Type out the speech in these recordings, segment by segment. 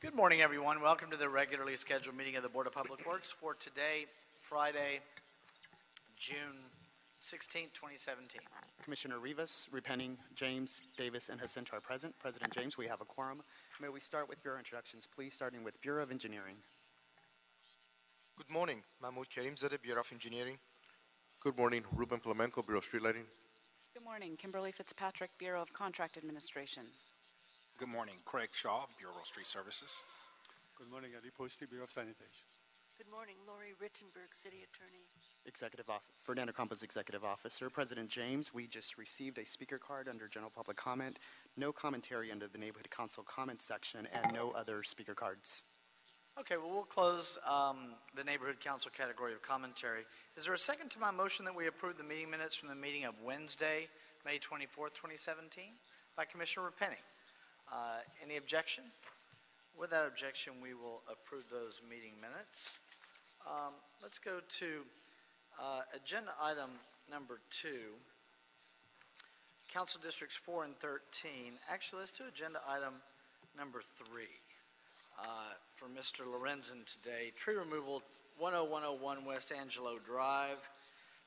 Good morning, everyone. Welcome to the regularly scheduled meeting of the Board of Public Works for today, Friday, June 16, 2017. Commissioner Rivas, Repenning, James, Davis, and Jacinto are present. President James, we have a quorum. May we start with bureau introductions, please, starting with Bureau of Engineering. Good morning, Mahmoud Karimzadeh, Bureau of Engineering. Good morning, Ruben Flamenco, Bureau of Street Lighting. Good morning, Kimberly Fitzpatrick, Bureau of Contract Administration. Good morning, Craig Shaw, Bureau of Street Services. Good morning, Ali Posti, Bureau of Sanitation. Good morning, Lori Rittenberg, City Attorney. Fernando Campos, Executive Officer. President James, we just received a speaker card under general public comment, no commentary under the Neighborhood Council comment section, and no other speaker cards. Okay, well, we'll close the Neighborhood Council category of commentary. Is there a second to my motion that we approve the meeting minutes from the meeting of Wednesday, May 24th, 2017 by Commissioner Repenning? Any objection? With that objection, we will approve those meeting minutes. Let's go to agenda item number 2, Council Districts 4 and 13. Actually, let's do agenda item number 3 for Mr. Lorenzen today. Tree removal, 10101 West Angelo Drive.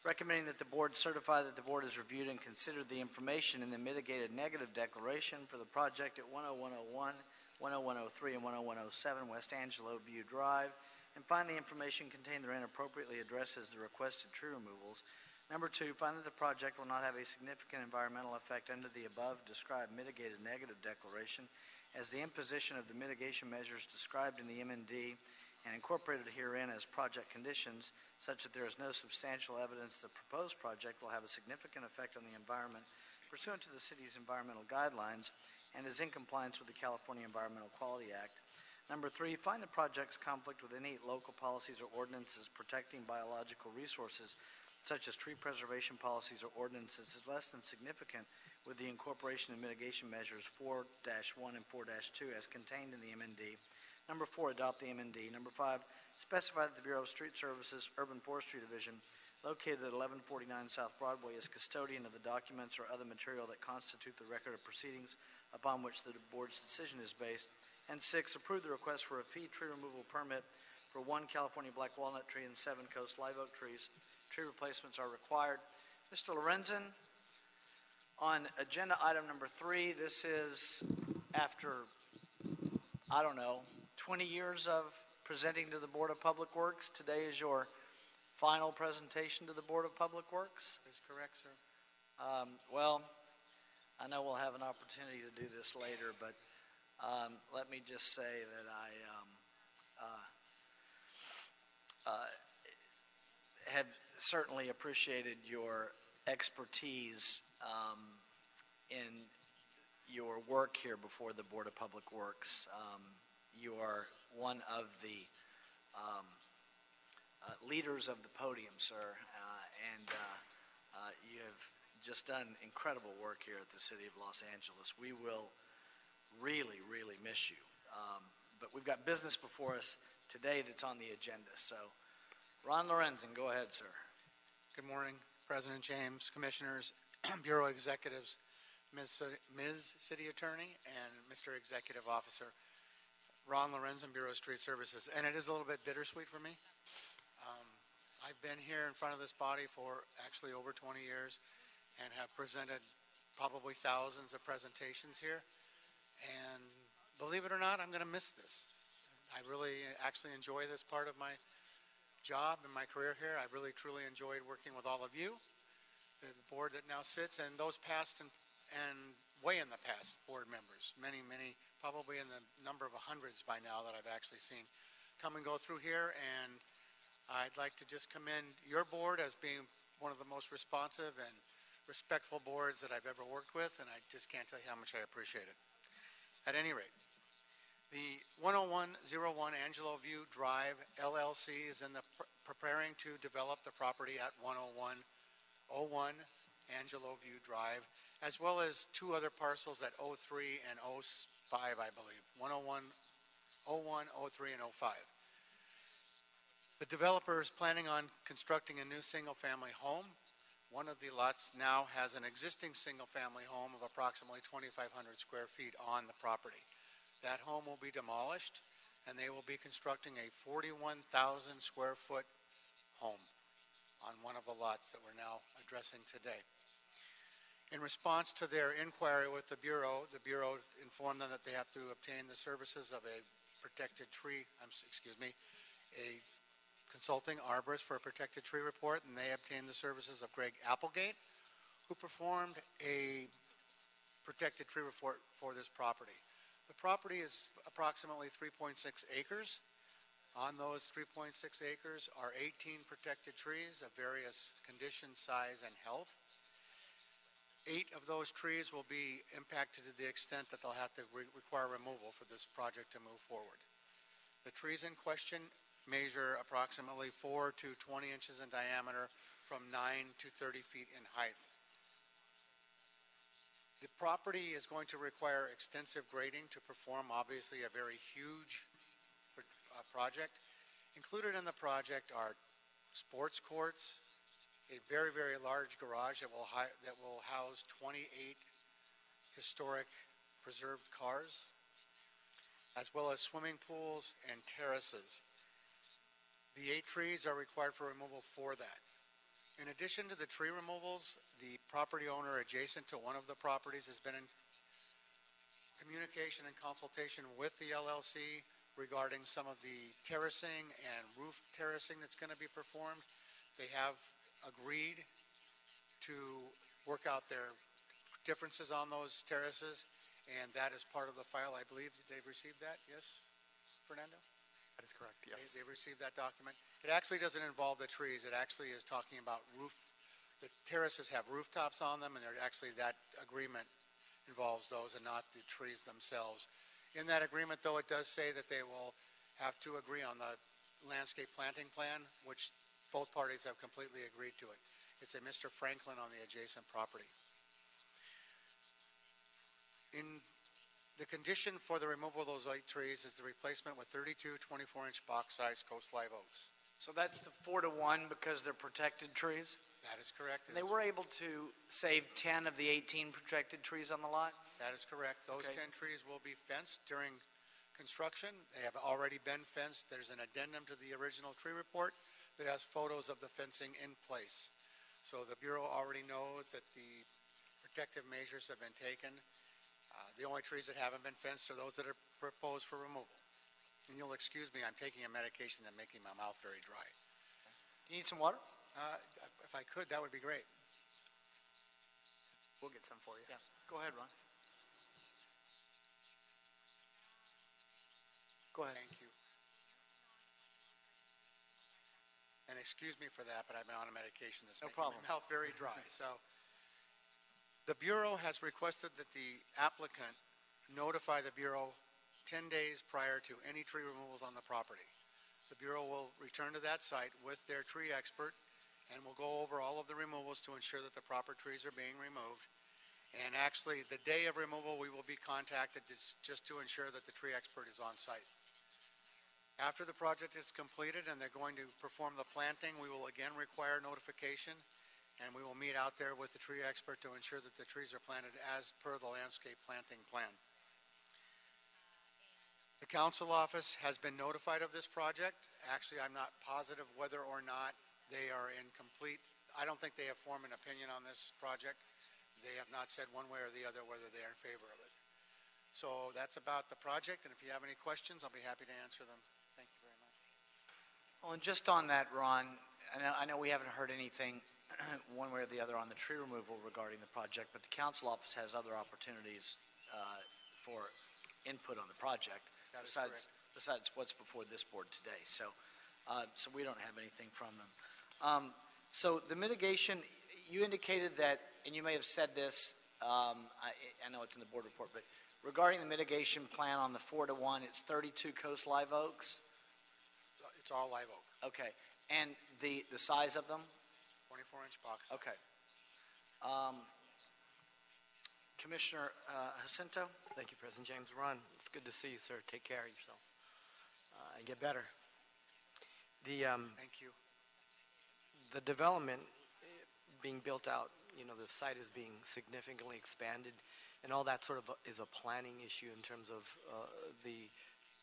Recommending that the board certify that the board has reviewed and considered the information in the mitigated negative declaration for the project at 10101, 10103, and 10107 West Angelo View Drive, and find the information contained therein appropriately addresses the requested tree removals. Number 2, find that the project will not have a significant environmental effect under the above described mitigated negative declaration, as the imposition of the mitigation measures described in the M&D and incorporated herein as project conditions, such that there is no substantial evidence the proposed project will have a significant effect on the environment pursuant to the city's environmental guidelines and is in compliance with the California Environmental Quality Act. Number 3, find the project's conflict with any local policies or ordinances protecting biological resources, such as tree preservation policies or ordinances, is less than significant with the incorporation of mitigation measures 4-1 and 4-2 as contained in the M&D. Number 4, adopt the M&D. Number 5, specify that the Bureau of Street Services Urban Forestry Division, located at 1149 South Broadway, is custodian of the documents or other material that constitute the record of proceedings upon which the board's decision is based. And 6, approve the request for a fee tree removal permit for 1 California black walnut tree and 7 coast live oak trees. Tree replacements are required. Mr. Lorenzen, on agenda item number 3, this is after, 20 years of presenting to the Board of Public Works. Today is your final presentation to the Board of Public Works. That's correct, sir. Well, I know we'll have an opportunity to do this later, but let me just say that I have certainly appreciated your expertise in your work here before the Board of Public Works. You are one of the leaders of the podium, sir, and you have just done incredible work here at the City of Los Angeles. We will really, really miss you. But we've got business before us today that's on the agenda. So, Ron Lorenzen, go ahead, sir. Good morning, President James, Commissioners, Bureau Executives, Ms. City Attorney, and Mr. Executive Officer. Ron Lorenzen, Bureau of Street Services. And it is a little bit bittersweet for me. I've been here in front of this body for actually over 20 years and have presented probably thousands of presentations here. And believe it or not, I'm going to miss this. I really actually enjoy this part of my job and my career here. I really truly enjoyed working with all of you, the board that now sits, and those past and way in the past board members, many, probably in the number of hundreds by now that I've actually seen come and go through here. And I'd like to just commend your board as being one of the most responsive and respectful boards that I've ever worked with, and I just can't tell you how much I appreciate it. At any rate, the 10101 Angelo View Drive LLC is in the preparing to develop the property at 10101 Angelo View Drive, as well as 2 other parcels at 03 and 05, I believe, 101, 03, and 05. The developer is planning on constructing a new single-family home. One of the lots now has an existing single-family home of approximately 2,500 square feet on the property. That home will be demolished, and they will be constructing a 41,000 square foot home on one of the lots that we're now addressing today. In response to their inquiry with the Bureau informed them that they have to obtain the services of a protected tree, a consulting arborist for a protected tree report, and they obtained the services of Greg Applegate, who performed a protected tree report for this property. The property is approximately 3.6 acres. On those 3.6 acres are 18 protected trees of various conditions, size, and health. 8 of those trees will be impacted to the extent that they'll have to require removal for this project to move forward. The trees in question measure approximately 4 to 20 inches in diameter from 9 to 30 feet in height. The property is going to require extensive grading to perform, obviously, a very huge project. Included in the project are sports courts, a very, very large garage that will house 28 historic preserved cars, as well as swimming pools and terraces. The 8 trees are required for removal for that. In addition to the tree removals, the property owner adjacent to one of the properties has been in communication and consultation with the LLC regarding some of the terracing and roof terracing that's going to be performed. They have agreed to work out their differences on those terraces, and that is part of the file. I believe they've received that, yes, Fernando? That is correct, yes. They received that document. It actually doesn't involve the trees. It actually is talking about the terraces have rooftops on them, and that agreement involves those and not the trees themselves. In that agreement, though, it does say that they will have to agree on the landscape planting plan, which both parties have completely agreed to it. It's a Mr. Franklin on the adjacent property. The condition for the removal of those 8 trees is the replacement with 32 24-inch box-sized coast live oaks. So that's the 4 to 1 because they're protected trees? That is correct. And they were able to save 10 of the 18 protected trees on the lot? That is correct. Those Okay. 10 trees will be fenced during construction. They have already been fenced. There's an addendum to the original tree report that has photos of the fencing in place. So the Bureau already knows that the protective measures have been taken. The only trees that haven't been fenced are those that are proposed for removal. And you'll excuse me, I'm taking a medication that's making my mouth very dry. Do you need some water? If I could, that would be great. We'll get some for you. Yeah. Go ahead, Ron. Go ahead. Thank you. And excuse me for that, but I've been on a medication that's No making problem. my mouth very dry. So the Bureau has requested that the applicant notify the Bureau 10 days prior to any tree removals on the property. The Bureau will return to that site with their tree expert and will go over all of the removals to ensure that the proper trees are being removed. And actually, the day of removal, we will be contacted just to ensure that the tree expert is on site. After the project is completed and they're going to perform the planting, we will again require notification, and we will meet out there with the tree expert to ensure that the trees are planted as per the landscape planting plan. The council office has been notified of this project. Actually, I'm not positive whether or not they are in complete, I don't think they have formed an opinion on this project. They have not said one way or the other whether they are in favor of it. So that's about the project, and if you have any questions, I'll be happy to answer them. Thank you very much. Well, and just on that, Ron, I know we haven't heard anything one way or the other on the tree removal regarding the project, but the council office has other opportunities for input on the project That is besides what's before this board today. So we don't have anything from them. So the mitigation, you indicated that, and you may have said this, I know it's in the board report, but regarding the mitigation plan on the 4 to 1, it's 32 coast live oaks? It's all live oak, Okay. And the size of them? 24-inch box. Okay. Commissioner Jacinto? Thank you, President James. Ron, it's good to see you, sir. Take care of yourself and get better. Thank you. The development being built out the site is being significantly expanded, and all that sort of is a planning issue in terms of the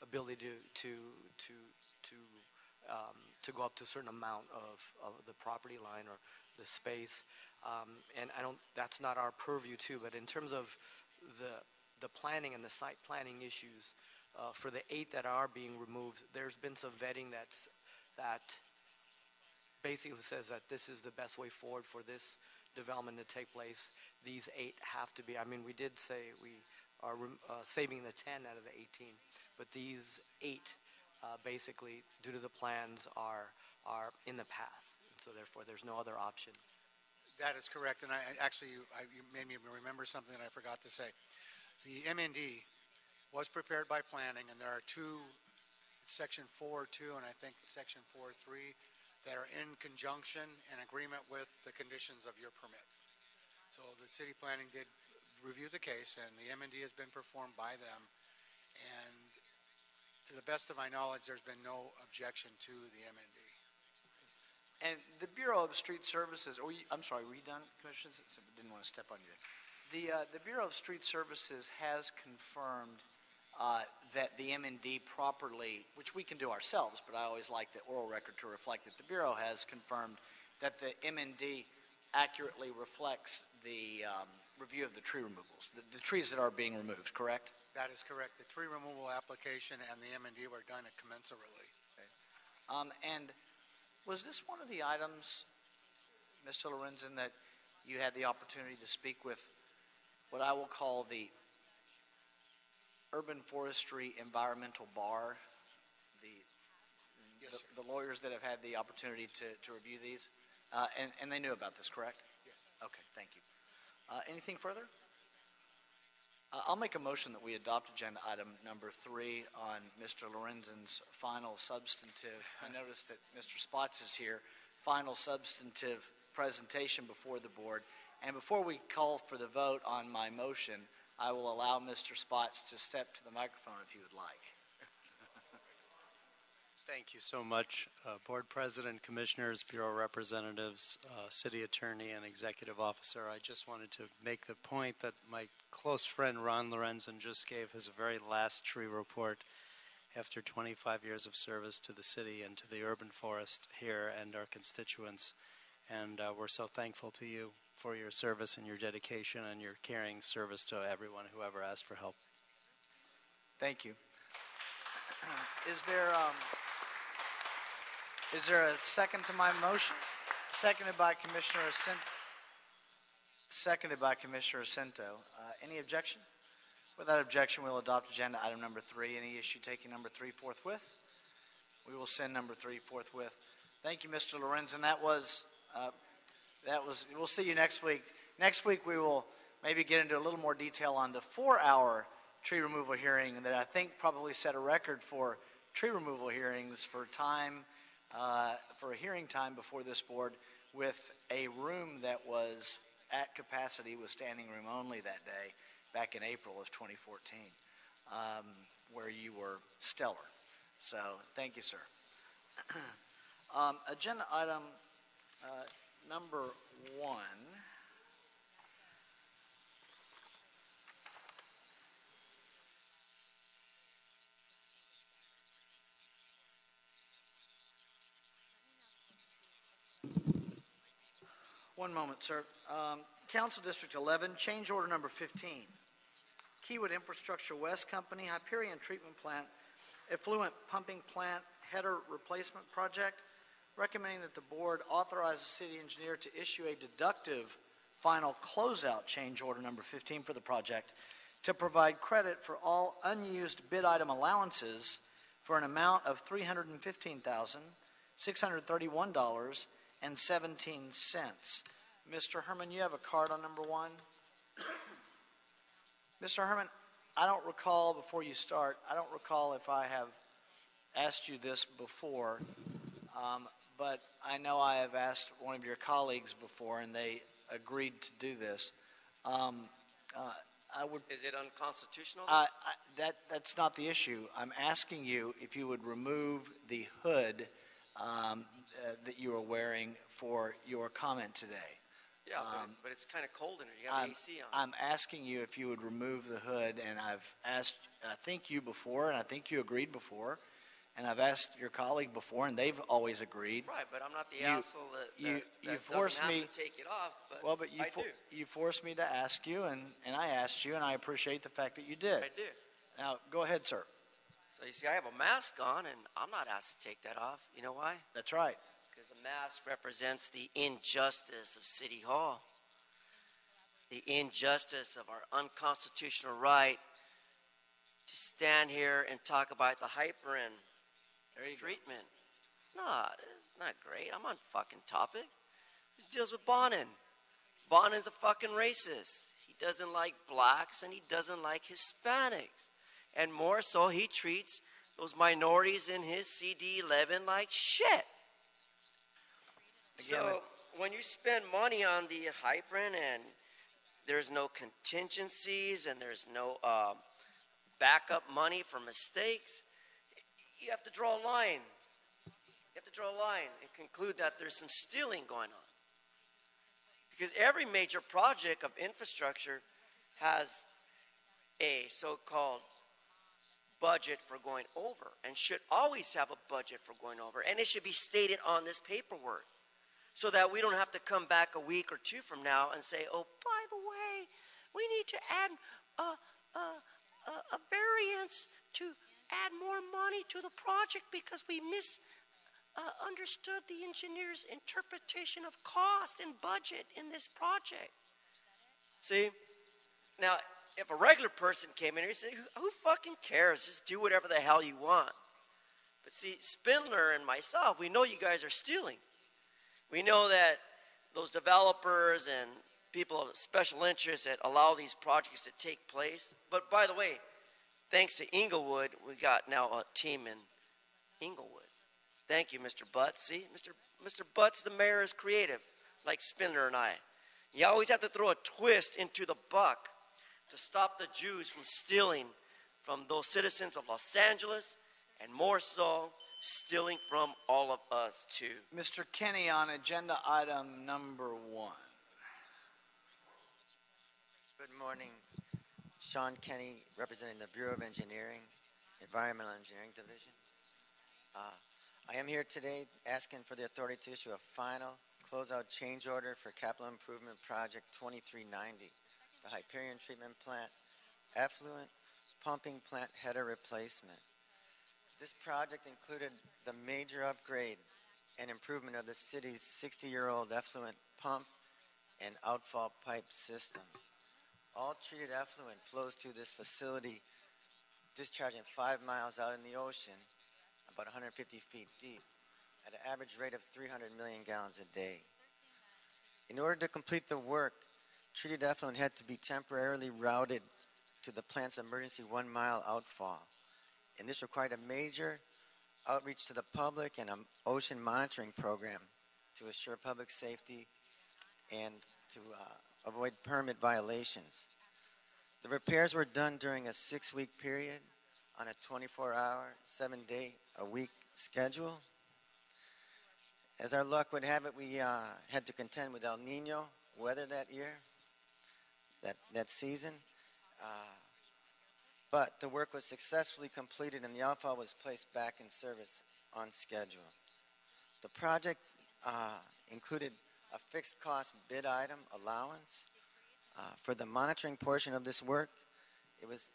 ability to go up to a certain amount of the property line or the space, and that's not our purview too. But in terms of the planning and the site planning issues for the 8 that are being removed, there's been some vetting that basically says that this is the best way forward for this development to take place. These 8 have to be, we did say we are saving the 10 out of the 18, but these 8 basically, due to the plans, are in the path. So therefore, there's no other option. That is correct, and you made me remember something that I forgot to say. The MND was prepared by planning, and there are 2, Section 4.2 and I think Section 4.3, that are in conjunction and agreement with the conditions of your permit. So the city planning did review the case, and the MND has been performed by them, and to the best of my knowledge, there's been no objection to the MND. And the Bureau of Street Services, I'm sorry, were you done, Commissioners? Didn't want to step on you. The Bureau of Street Services has confirmed that the MND properly, which we can do ourselves, but I always like the oral record to reflect that the Bureau has confirmed that the MND accurately reflects the review of the tree removals, the trees that are being removed, correct? That is correct. The tree removal application and the MND were done commensurately. Okay. And was this one of the items, Mr. Lorenzen, that you had the opportunity to speak with what I will call the Urban Forestry Environmental Bar, the lawyers that have had the opportunity to review these, and they knew about this, correct? Yes. Okay, thank you. Anything further? I'll make a motion that we adopt agenda item number 3 on Mr. Lorenzen's final substantive. I noticed that Mr. Spots is here. Final substantive presentation before the board. And before we call for the vote on my motion, I will allow Mr. Spots to step to the microphone if he would like. Thank you so much, Board President, Commissioners, Bureau Representatives, City Attorney, and Executive Officer. I just wanted to make the point that my close friend Ron Lorenzen just gave his very last tree report after 25 years of service to the city and to the urban forest here and our constituents. And we're so thankful to you for your service and your dedication and your caring service to everyone who ever asked for help. Thank you. Is there a second to my motion? Seconded by Commissioner Cento. Any objection? Without objection, we'll adopt agenda item number 3. Any issue taking number 3 forthwith? We will send number 3 forthwith. Thank you, Mr. Lorenzen. That was. We'll see you next week. Next week, we will maybe get into a little more detail on the 4-hour tree removal hearing that I think probably set a record for tree removal hearings for time. For a hearing time before this board, with a room that was at capacity, was standing room only that day back in April of 2014, where you were stellar. So thank you, sir. Agenda item number 1. One moment, sir. Council District 11, change order number 15. Keywood Infrastructure West Company, Hyperion Treatment Plant, Effluent Pumping Plant Header Replacement Project, recommending that the board authorize the city engineer to issue a deductive final closeout change order number 15 for the project to provide credit for all unused bid item allowances for an amount of $315,631.17. Mr. Herman, you have a card on number 1? Mr. Herman, I don't recall, before you start, I don't recall if I have asked you this before, but I know I have asked one of your colleagues before, and they agreed to do this. Is it unconstitutional? That's not the issue. I'm asking you if you would remove the hood that you are wearing for your comment today. Yeah, but it's kind of cold in here. You have I'm, the AC on. I'm asking you if you would remove the hood, and I've asked, I think you before, and I think you agreed before, and I've asked your colleague before, and they've always agreed. Right, but I'm not the You- asshole that you doesn't forced have me- to take it off, but Well, but you, I do. you forced me to ask you, and I asked you, and I appreciate the fact that you did. I do. Now, go ahead, sir. So you see, I have a mask on, and I'm not asked to take that off. You know why? That's right. Because the mask represents the injustice of City Hall, the injustice of our unconstitutional right to stand here and talk about the hyperin treatment. No, it's not great. I'm on fucking topic. This deals with Bonin. Bonin's a fucking racist. He doesn't like blacks and he doesn't like Hispanics. And more so, he treats those minorities in his CD11 like shit. So when you spend money on the hyperin and there's no contingencies and there's no backup money for mistakes, you have to draw a line. You have to draw a line and conclude that there's some stealing going on. Because every major project of infrastructure has a so-called budget for going over and should always have a budget for going over. And it should be stated on this paperwork so that we don't have to come back a week or two from now and say, oh, by the way, we need to add a variance to add more money to the project because we understood the engineer's interpretation of cost and budget in this project. See? Now, if a regular person came in here and said, who fucking cares? Just do whatever the hell you want. But see, Spindler and myself, we know you guys are stealing. We know that those developers and people of special interest that allow these projects to take place. But by the way, thanks to Inglewood, we got now a team in Inglewood. Thank you, Mr. Butts. See, Mr. Butts, the mayor, is creative, like Spindler and I. You always have to throw a twist into the buck to stop the Jews from stealing from those citizens of Los Angeles, and more so, stealing from all of us, too. Mr. Kenny, on agenda item number 1. Good morning. Sean Kenny, representing the Bureau of Engineering, Environmental Engineering Division. I am here today asking for the authority to issue a final closeout change order for Capital Improvement Project 2390, the Hyperion Treatment Plant Effluent Pumping Plant Header Replacement. This project included the major upgrade and improvement of the city's 60-year-old effluent pump and outfall pipe system. All treated effluent flows to this facility, discharging 5 miles out in the ocean, about 150 feet deep, at an average rate of 300 million gallons a day. In order to complete the work, treated effluent had to be temporarily routed to the plant's emergency 1-mile outfall. And this required a major outreach to the public and an ocean monitoring program to assure public safety and to avoid permit violations. The repairs were done during a 6-week period on a 24-hour, 7-day-a-week schedule. As our luck would have it, we had to contend with El Nino weather that year, that season. But the work was successfully completed and the outfall was placed back in service on schedule. The project included a fixed cost bid item allowance. For the monitoring portion of this work, it was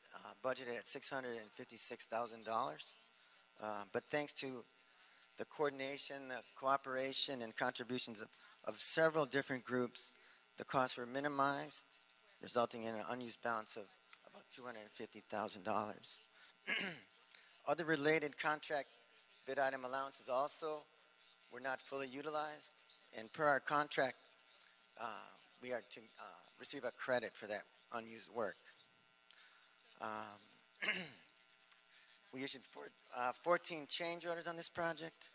budgeted at $656,000. But thanks to the coordination, the cooperation, and contributions of several different groups, the costs were minimized, resulting in an unused balance of about $250,000. Other related contract bid item allowances also were not fully utilized, and per our contract, we are to receive a credit for that unused work. We issued 14 change orders on this project,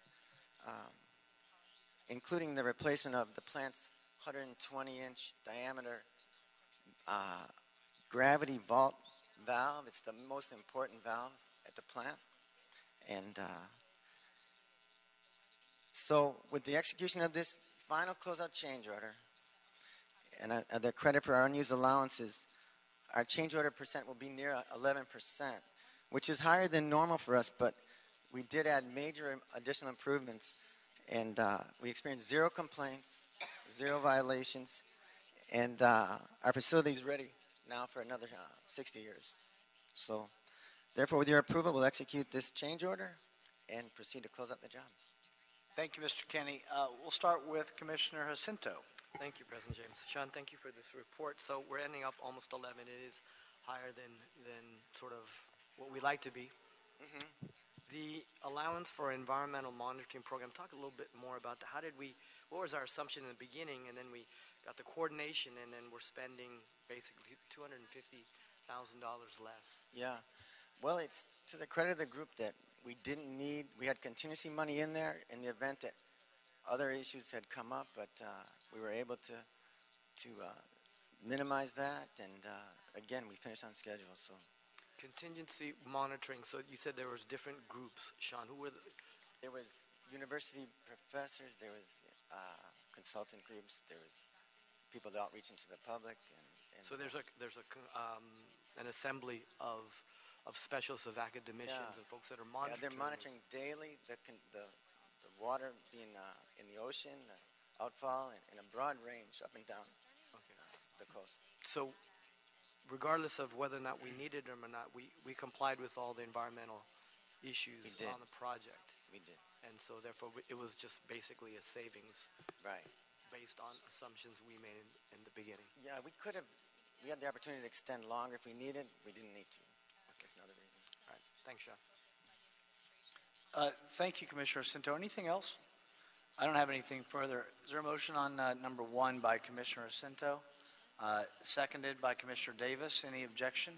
including the replacement of the plant's 120-inch diameter gravity vault valve. It's the most important valve at the plant. And so with the execution of this final closeout change order And the credit for our unused allowances, our change order percent will be near 11%, which is higher than normal for us, but we did add major additional improvements, and we experienced 0 complaints, 0 violations, and our facility is ready now for another 60 years. So, therefore, with your approval, we'll execute this change order and proceed to close out the job. Thank you, Mr. Kenny. We'll start with Commissioner Jacinto. Thank you, President James. Sean, thank you for this report. So we're ending up almost 11. It is higher than sort of what we like to be. The allowance for environmental monitoring program, talk a little bit more about that. What was our assumption in the beginning, and then we got the coordination, and then we're spending basically $250,000 less. Yeah. Well, it's to the credit of the group that we had contingency money in there in the event that other issues had come up, but we were able to minimize that, and again, we finished on schedule. So, contingency monitoring. So you said there was different groups, Sean. Who were there was university professors, there was consultant groups, there was people outreaching to the public, and so there's an assembly of specialists, of academicians, and folks that are monitoring. Yeah, they're monitoring daily the water being in the ocean, outfall, in a broad range up and down the coast. So, regardless of whether or not we needed them or not, we complied with all the environmental issues on the project. We did. And so, therefore, it was just basically a savings, right, based on assumptions we made in the beginning. Yeah, we had the opportunity to extend longer if we needed. We didn't need to. That's another reason. All right. Thanks, Sean. Thank you, Commissioner Jacinto. Anything else? I don't have anything further. Is there a motion on number 1 by Commissioner Jacinto, seconded by Commissioner Davis? Any objection?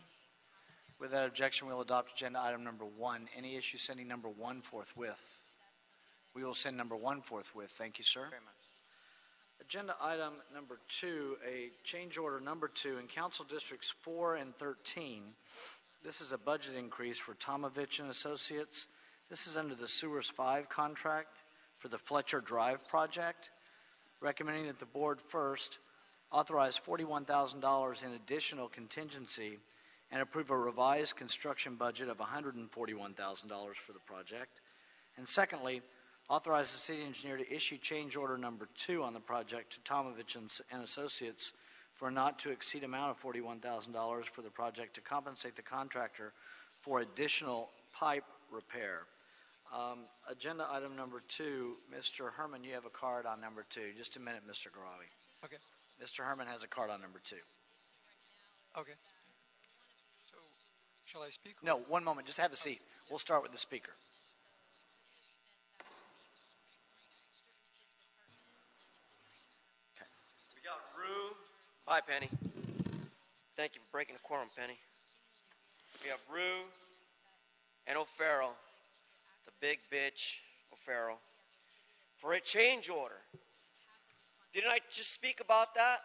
With that objection, we'll adopt agenda item number 1. Any issue sending number 1 forthwith? We will send number 1 forthwith. Thank you, sir. Very much. Agenda item number 2, a change order number 2 in Council Districts 4 and 13. This is a budget increase for Tomovich and Associates. This is under the Sewers 5 contract for the Fletcher Drive project, recommending that the board first authorize $41,000 in additional contingency and approve a revised construction budget of $141,000 for the project. And secondly, authorize the city engineer to issue change order number 2 on the project to Tomovich and Associates for a not to exceed amount of $41,000 for the project to compensate the contractor for additional pipe repair. Agenda item number 2, Mr. Herman, you have a card on number 2. Just a minute, Mr. Garawi. Okay. Mr. Herman has a card on number 2. Okay. So, shall I speak? No, one moment. Just have a seat. We'll start with the speaker. Okay. We got Rue. Hi, Penny. Thank you for breaking the quorum, Penny. We have Rue and O'Farrell, the big bitch O'Farrell, for a change order. Didn't I just speak about that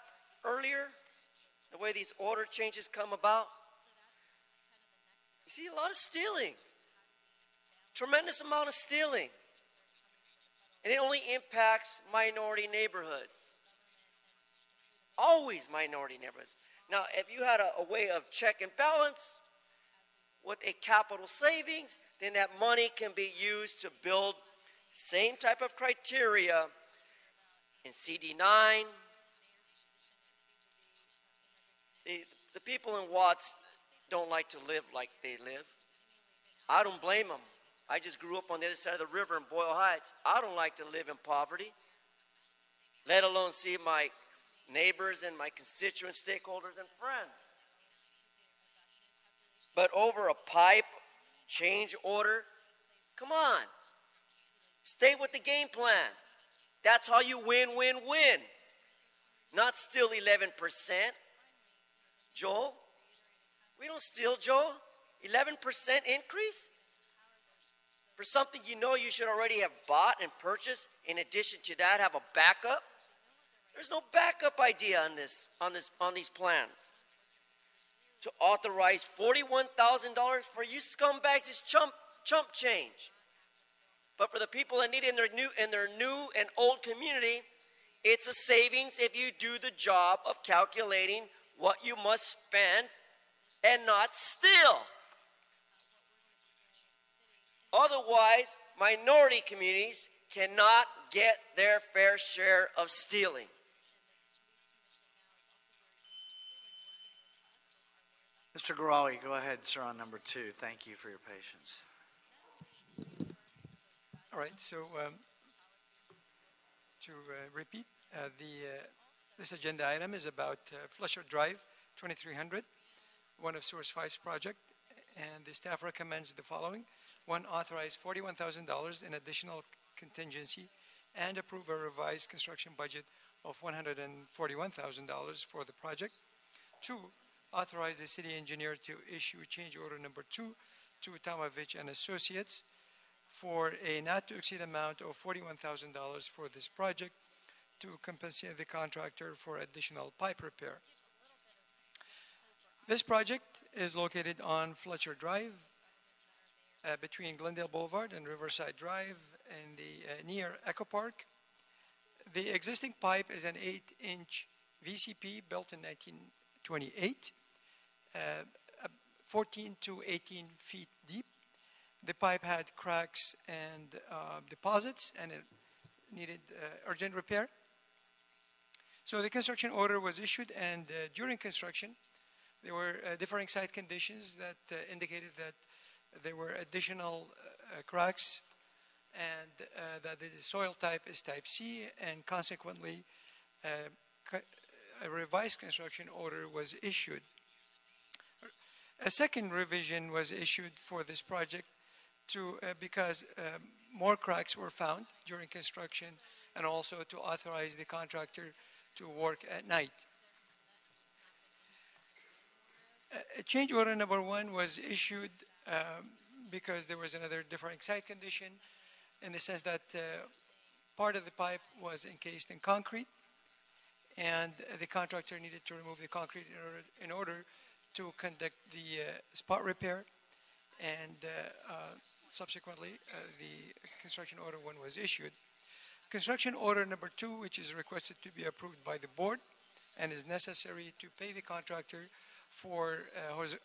earlier? The way these order changes come about? You see, a lot of stealing. Tremendous amount of stealing. And it only impacts minority neighborhoods. Always minority neighborhoods. Now, if you had a way of check and balance with a capital savings, then that money can be used to build same type of criteria in CD9. The people in Watts don't like to live like they live. I don't blame them. I just grew up on the other side of the river in Boyle Heights. I don't like to live in poverty, let alone see my neighbors and my constituents, stakeholders, and friends. But over a pipe change order, come on. Stay with the game plan. That's how you win, win, win. Not still 11%. Joel, we don't steal, Joel. 11% increase? For something you know you should already have bought and purchased. In addition to that, have a backup. There's no backup idea on these plans. To authorize $41,000 for you scumbags is chump change. But for the people that need it in their new and old community, It's a savings if you do the job of calculating what you must spend and not steal. Otherwise, minority communities cannot get their fair share of stealing. Mr. Garawi, go ahead, sir, on number 2. Thank you for your patience. All right, so to repeat, this agenda item is about Flusher Drive 2300, one of Source 5's project, and the staff recommends the following. 1, authorize $41,000 in additional contingency and approve a revised construction budget of $141,000 for the project. 2, authorize the city engineer to issue change order number 2 to Tomovich and Associates for a not to exceed amount of $41,000 for this project to compensate the contractor for additional pipe repair. This project is located on Fletcher Drive between Glendale Boulevard and Riverside Drive in the near Echo Park. The existing pipe is an 8-inch VCP built in 1928, 14 to 18 feet deep. The pipe had cracks and deposits, and it needed urgent repair. So the construction order was issued, and during construction, there were differing site conditions that indicated that there were additional cracks and that the soil type is type C, and consequently, a revised construction order was issued. A second revision was issued for this project because more cracks were found during construction, and also to authorize the contractor to work at night. Change order number 1 was issued because there was another differing site condition, in the sense that part of the pipe was encased in concrete, and the contractor needed to remove the concrete in order to conduct the spot repair, and subsequently the construction order 1 was issued. Construction order number 2, which is requested to be approved by the board and is necessary to pay the contractor for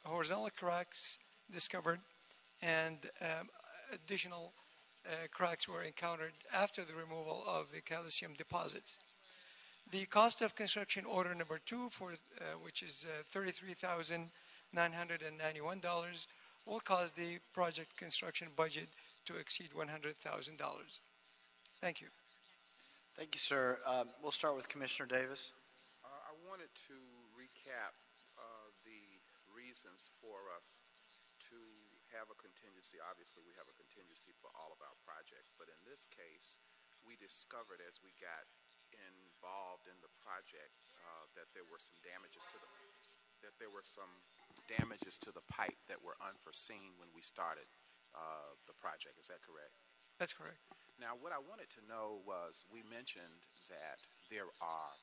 horizontal cracks discovered, and additional cracks were encountered after the removal of the calcium deposits. The cost of construction order number 2, which is $33,991, will cause the project construction budget to exceed $100,000. Thank you. Thank you, sir. We'll start with Commissioner Davis. I wanted to recap the reasons for us to have a contingency. Obviously, we have a contingency for all of our projects, but in this case, we discovered as we got involved in the project that there were some damages to the pipe that were unforeseen when we started the project. Is that correct? That's correct. Now, what I wanted to know was, we mentioned that there are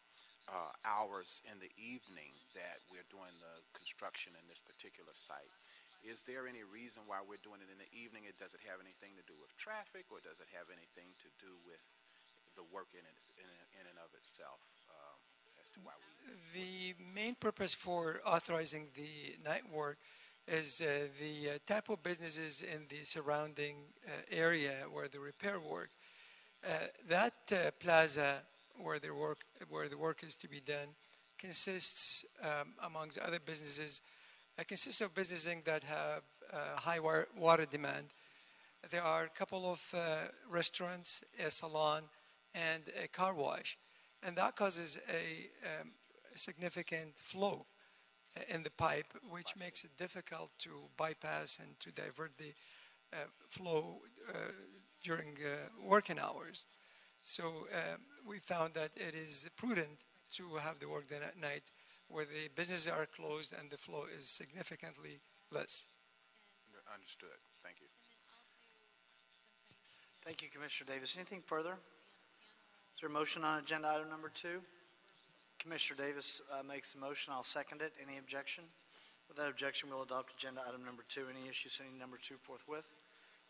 hours in the evening that we're doing the construction in this particular site. Is there any reason why we're doing it in the evening? Does it have anything to do with traffic, or does it have anything to do with the work in and of itself as to why we... The main purpose for authorizing the night work is the type of businesses in the surrounding area where the repair work. That plaza where the work is to be done consists, amongst other businesses, consists of businesses that have high water demand. There are a couple of restaurants, a salon, and a car wash, and that causes a significant flow in the pipe, which makes it difficult to bypass and to divert the flow during working hours. So we found that it is prudent to have the work done at night, where the businesses are closed and the flow is significantly less. Understood. Thank you. Thank you, Commissioner Davis. Anything further? Is there a motion on agenda item number 2? Commissioner Davis makes the motion. I'll second it. Any objection? Without objection, we'll adopt agenda item number 2. Any issue sending number 2 forthwith?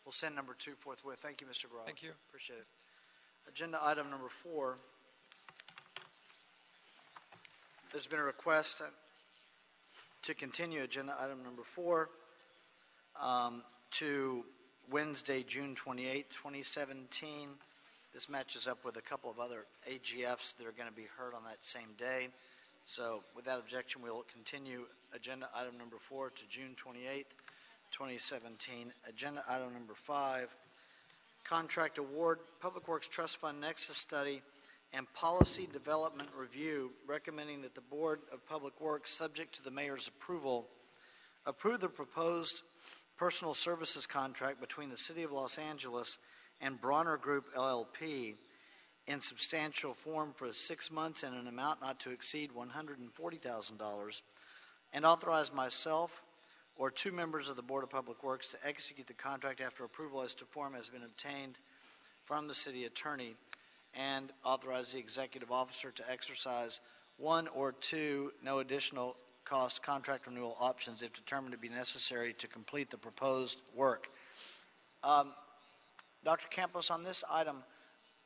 We'll send number 2 forthwith. Thank you, Mr. Groff. Thank you. Appreciate it. Agenda item number 4 There's been a request to continue agenda item number 4 to Wednesday, June 28th, 2017. This matches up with a couple of other AGFs that are going to be heard on that same day. So without objection, we'll continue agenda item number 4 to June 28th, 2017. Agenda item number 5, contract award, Public Works Trust Fund Nexus Study and Policy Development Review, recommending that the Board of Public Works, subject to the Mayor's approval, approve the proposed personal services contract between the City of Los Angeles and Bronner Group LLP in substantial form for 6 months and an amount not to exceed $140,000, and authorize myself or 2 members of the Board of Public Works to execute the contract after approval as to form has been obtained from the City Attorney, and authorize the Executive Officer to exercise 1 or 2 no additional cost contract renewal options if determined to be necessary to complete the proposed work. Dr. Campos, on this item,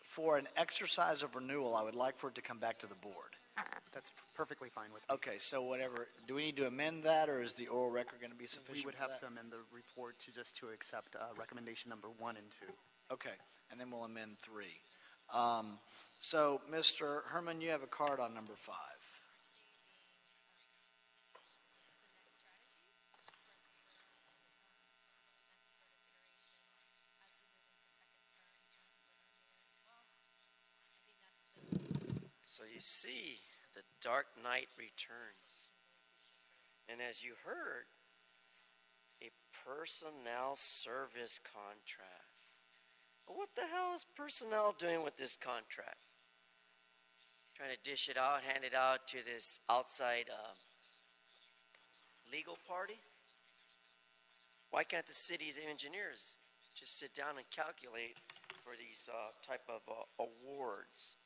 for an exercise of renewal, I would like for it to come back to the board. That's perfectly fine with me. Okay, so whatever, do we need to amend that, or is the oral record going to be sufficient? We would for have that? to amend the report to accept recommendation number 1 and 2. Okay, and then we'll amend 3. So, Mr. Herman, you have a card on number 5. So you see, the Dark Knight returns. And as you heard, a personnel service contract. What the hell is personnel doing with this contract? Trying to dish it out, hand it out to this outside legal party? Why can't the city's engineers just sit down and calculate for these type of awards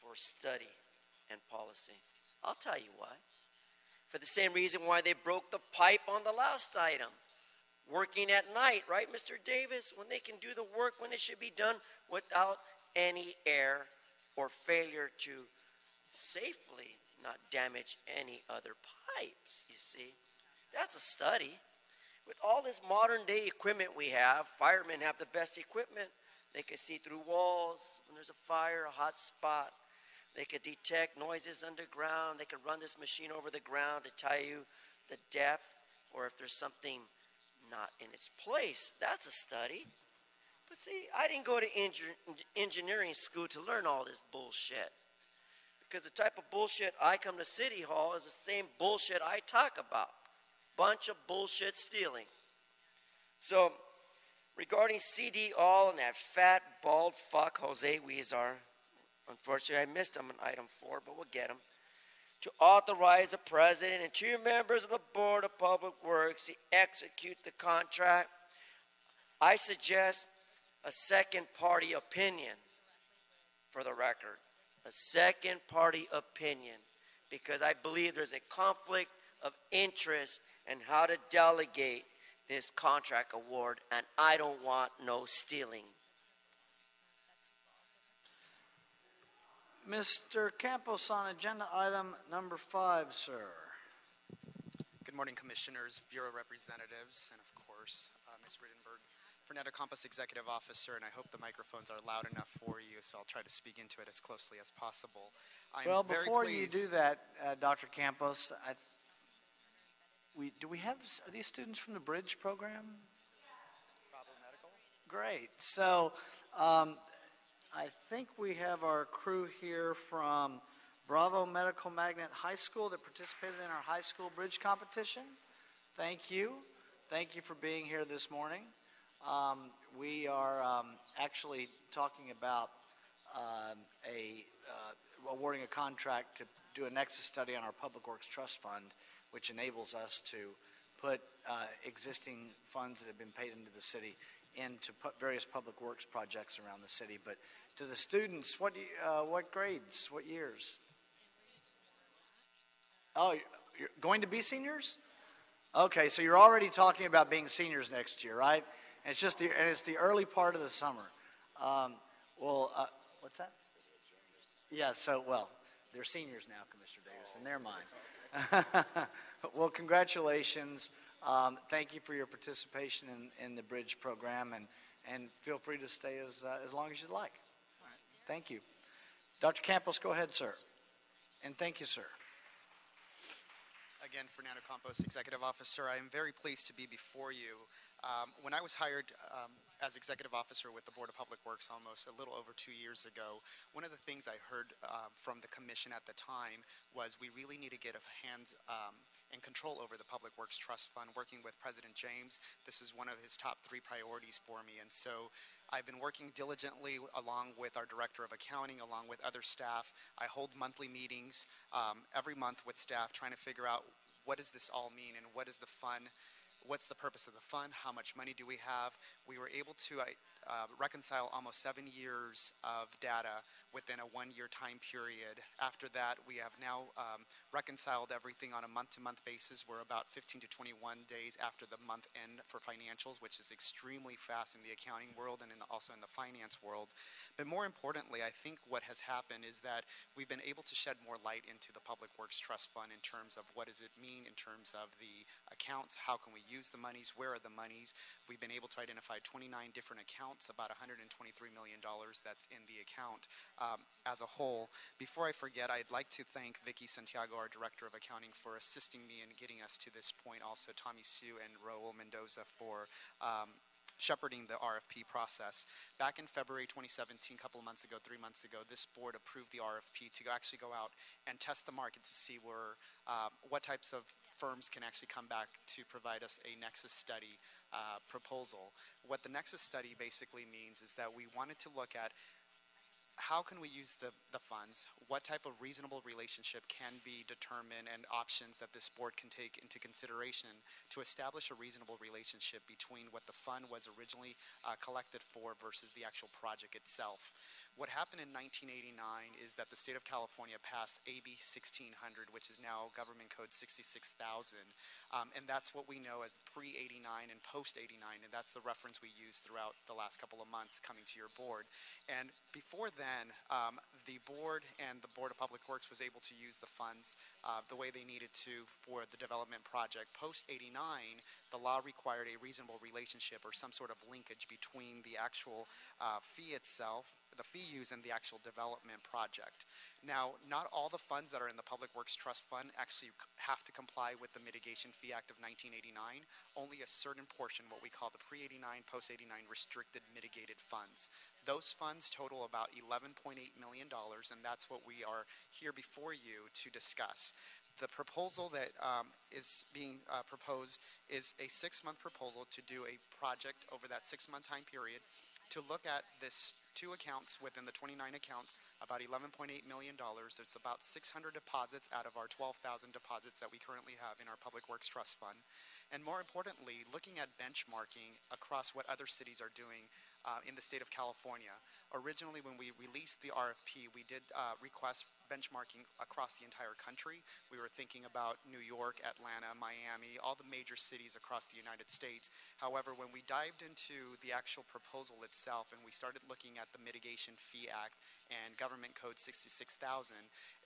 for study and policy? I'll tell you why. For the same reason why they broke the pipe on the last item. Working at night, right, Mr. Davis? When they can do the work when it should be done without any error or failure to safely not damage any other pipes, you see. That's a study. With all this modern day equipment we have, firemen have the best equipment. They can see through walls when there's a fire, a hot spot. They could detect noises underground. They could run this machine over the ground to tell you the depth or if there's something not in its place. That's a study. But see, I didn't go to engineering school to learn all this bullshit. Because the type of bullshit I come to City Hall is the same bullshit I talk about. Bunch of bullshit stealing. So, regarding CD All and that fat, bald fuck, Jose Huizar, unfortunately, I missed him on item 4, but we'll get him. To authorize the president and 2 members of the Board of Public Works to execute the contract, I suggest a second-party opinion for the record. A second-party opinion, because I believe there's a conflict of interest in how to delegate this contract award, and I don't want no stealing. Mr. Campos on agenda item number 5, sir. Good morning, Commissioners, Bureau Representatives, and of course, Ms. Rittenberg, Fernando Campos, Executive Officer, and I hope the microphones are loud enough for you, so I'll try to speak into it as closely as possible. Well, before you do that, Dr. Campos, do we have, are these students from the Bridge program? Bravo Medical? Great. So, I think we have our crew here from Bravo Medical Magnet High School that participated in our high school bridge competition. Thank you. Thank you for being here this morning. We are actually talking about awarding a contract to do a nexus study on our Public Works Trust Fund, which enables us to put existing funds that have been paid into the city into various public works projects around the city. But to the students, what grades, what years? Oh, you're going to be seniors? Okay, so you're already talking about being seniors next year, right? And it's just it's the early part of the summer. What's that? Yeah. So They're seniors now, Commissioner Davis, in their mind. Well, congratulations. Thank you for your participation in the bridge program, and feel free to stay as long as you'd like. Thank you. Dr. Campos, go ahead, sir. And thank you, sir. Again, Fernando Campos, Executive Officer. I am very pleased to be before you. When I was hired as Executive Officer with the Board of Public Works almost a little over 2 years ago, one of the things I heard from the Commission at the time was we really need to get a hands and control over the Public Works Trust Fund. Working with President James, this is one of his top 3 priorities for me. And so I've been working diligently along with our Director of Accounting, along with other staff. I hold monthly meetings every month with staff trying to figure out what does this all mean and what is the fund. What's the purpose of the fund? How much money do we have? We were able to reconcile almost 7 years of data within a 1-year time period. After that, we have now reconciled everything on a month-to-month basis. We're about 15 to 21 days after the month end for financials, which is extremely fast in the accounting world and also in the finance world. But more importantly, I think what has happened is that we've been able to shed more light into the Public Works Trust Fund in terms of what does it mean in terms of the accounts, how can we use the monies, where are the monies. We've been able to identify 29 different accounts, about $123 million that's in the account as a whole. Before I forget, I'd like to thank Vicky Santiago, our Director of Accounting, for assisting me in getting us to this point. Also, Tommy Sue and Raul Mendoza for shepherding the RFP process. Back in February 2017, a couple of months ago, 3 months ago, this board approved the RFP to actually go out and test the market to see what types of firms can actually come back to provide us a nexus study proposal. What the nexus study basically means is that we wanted to look at how can we use the funds, what type of reasonable relationship can be determined, and options that this board can take into consideration to establish a reasonable relationship between what the fund was originally collected for versus the actual project itself. What happened in 1989 is that the state of California passed AB 1600, which is now Government Code 66,000, and that's what we know as pre-89 and post-89, and that's the reference we use throughout the last couple of months coming to your board. And before then, the board and the Board of Public Works was able to use the funds the way they needed to for the development project. Post-89, the law required a reasonable relationship or some sort of linkage between the actual fee itself, the fee used, and the actual development project. Now, not all the funds that are in the Public Works Trust Fund actually have to comply with the Mitigation Fee Act of 1989. Only a certain portion, what we call the pre-89, post-89 restricted mitigated funds. Those funds total about $11.8 million, and that's what we are here before you to discuss. The proposal that is being proposed is a 6-month proposal to do a project over that 6-month time period to look at this 2 accounts within the 29 accounts, about $11.8 million. There's about 600 deposits out of our 12,000 deposits that we currently have in our Public Works Trust Fund. And more importantly, looking at benchmarking across what other cities are doing in the state of California. Originally, when we released the RFP, we did request benchmarking across the entire country. We were thinking about New York, Atlanta, Miami, all the major cities across the United States. However, when we dived into the actual proposal itself and we started looking at the Mitigation Fee Act and Government Code 66,000,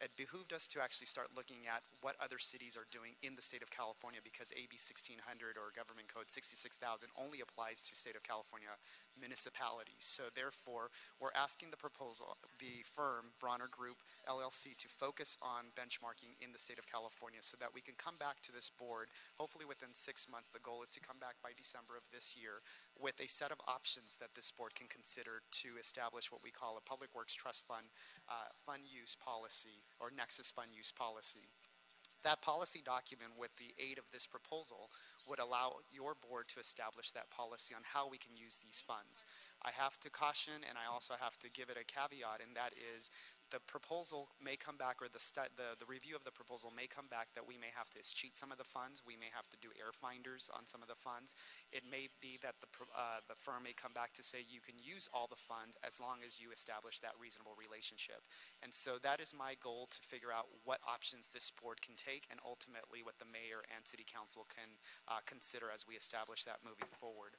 it behooved us to actually start looking at what other cities are doing in the state of California, because AB 1600 or Government Code 66,000 only applies to state of California municipalities. So therefore, we're asking the firm, Bronner Group LLC, to focus on benchmarking in the state of California so that we can come back to this board, hopefully within 6 months. The goal is to come back by December of this year with a set of options that this board can consider to establish what we call a Public Works Trust Fund fund use policy, or Nexus fund use policy. That policy document, with the aid of this proposal, would allow your board to establish that policy on how we can use these funds. I have to caution, and I also have to give it a caveat, and that is the proposal may come back, or the review of the proposal may come back that we may have to cheat some of the funds. We may have to do air finders on some of the funds. It may be that the firm may come back to say you can use all the funds as long as you establish that reasonable relationship. And so that is my goal, to figure out what options this board can take, and ultimately what the mayor and city council can consider as we establish that moving forward.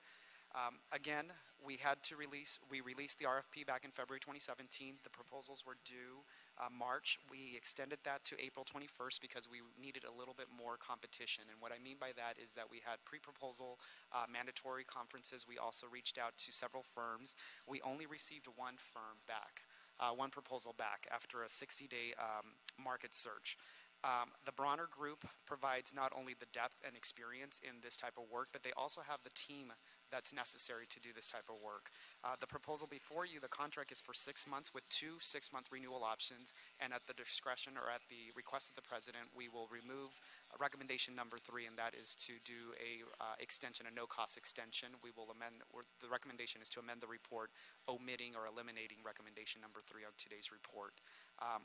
Again, we released the RFP back in February 2017. The proposals were due March. We extended that to April 21st because we needed a little bit more competition. And what I mean by that is that we had pre-proposal mandatory conferences. We also reached out to several firms. We only received one firm back, one proposal back after a 60-day market search. The Bronner Group provides not only the depth and experience in this type of work, but they also have the team that's necessary to do this type of work. The proposal before you, the contract is for 6 months with 2 6-month renewal options, and at the discretion or at the request of the President, we will remove recommendation number 3, and that is to do a extension, a no-cost extension. We will amend, or the recommendation is to amend the report, omitting or eliminating recommendation number 3 of today's report.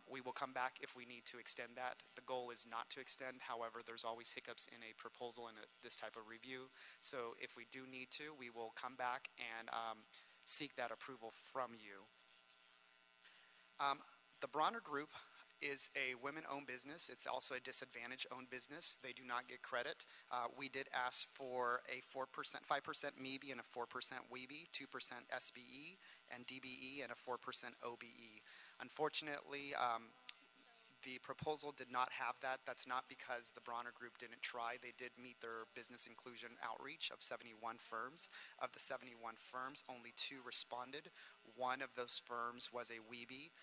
We will come back if we need to extend that. The goal is not to extend. However, there's always hiccups in a proposal in this type of review. So if we do need to, we will come back and seek that approval from you. The Bronner Group is a women-owned business. It's also a disadvantage-owned business. They do not get credit. We did ask for a 4%, 5% MEBE and a 4% WEBE, 2% SBE and DBE, and a 4% OBE. Unfortunately, the proposal did not have that. That's not because the Bronner Group didn't try. They did meet their business inclusion outreach of 71 firms. Of the 71 firms, only 2 responded. One of those firms was a WEBE,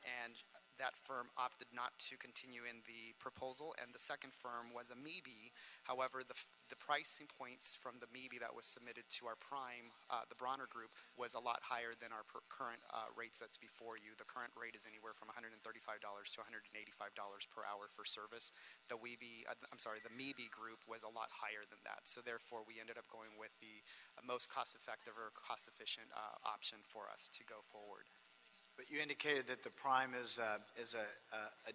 and that firm opted not to continue in the proposal, and the second firm was a MEBE. However, the pricing points from the MEBE that was submitted to our prime, the Bronner Group, was a lot higher than our current rates that's before you. The current rate is anywhere from $135 to $185 per hour for service. The MEBE group was a lot higher than that. So therefore, we ended up going with the most cost-effective or cost-efficient option for us to go forward. But you indicated that the prime is a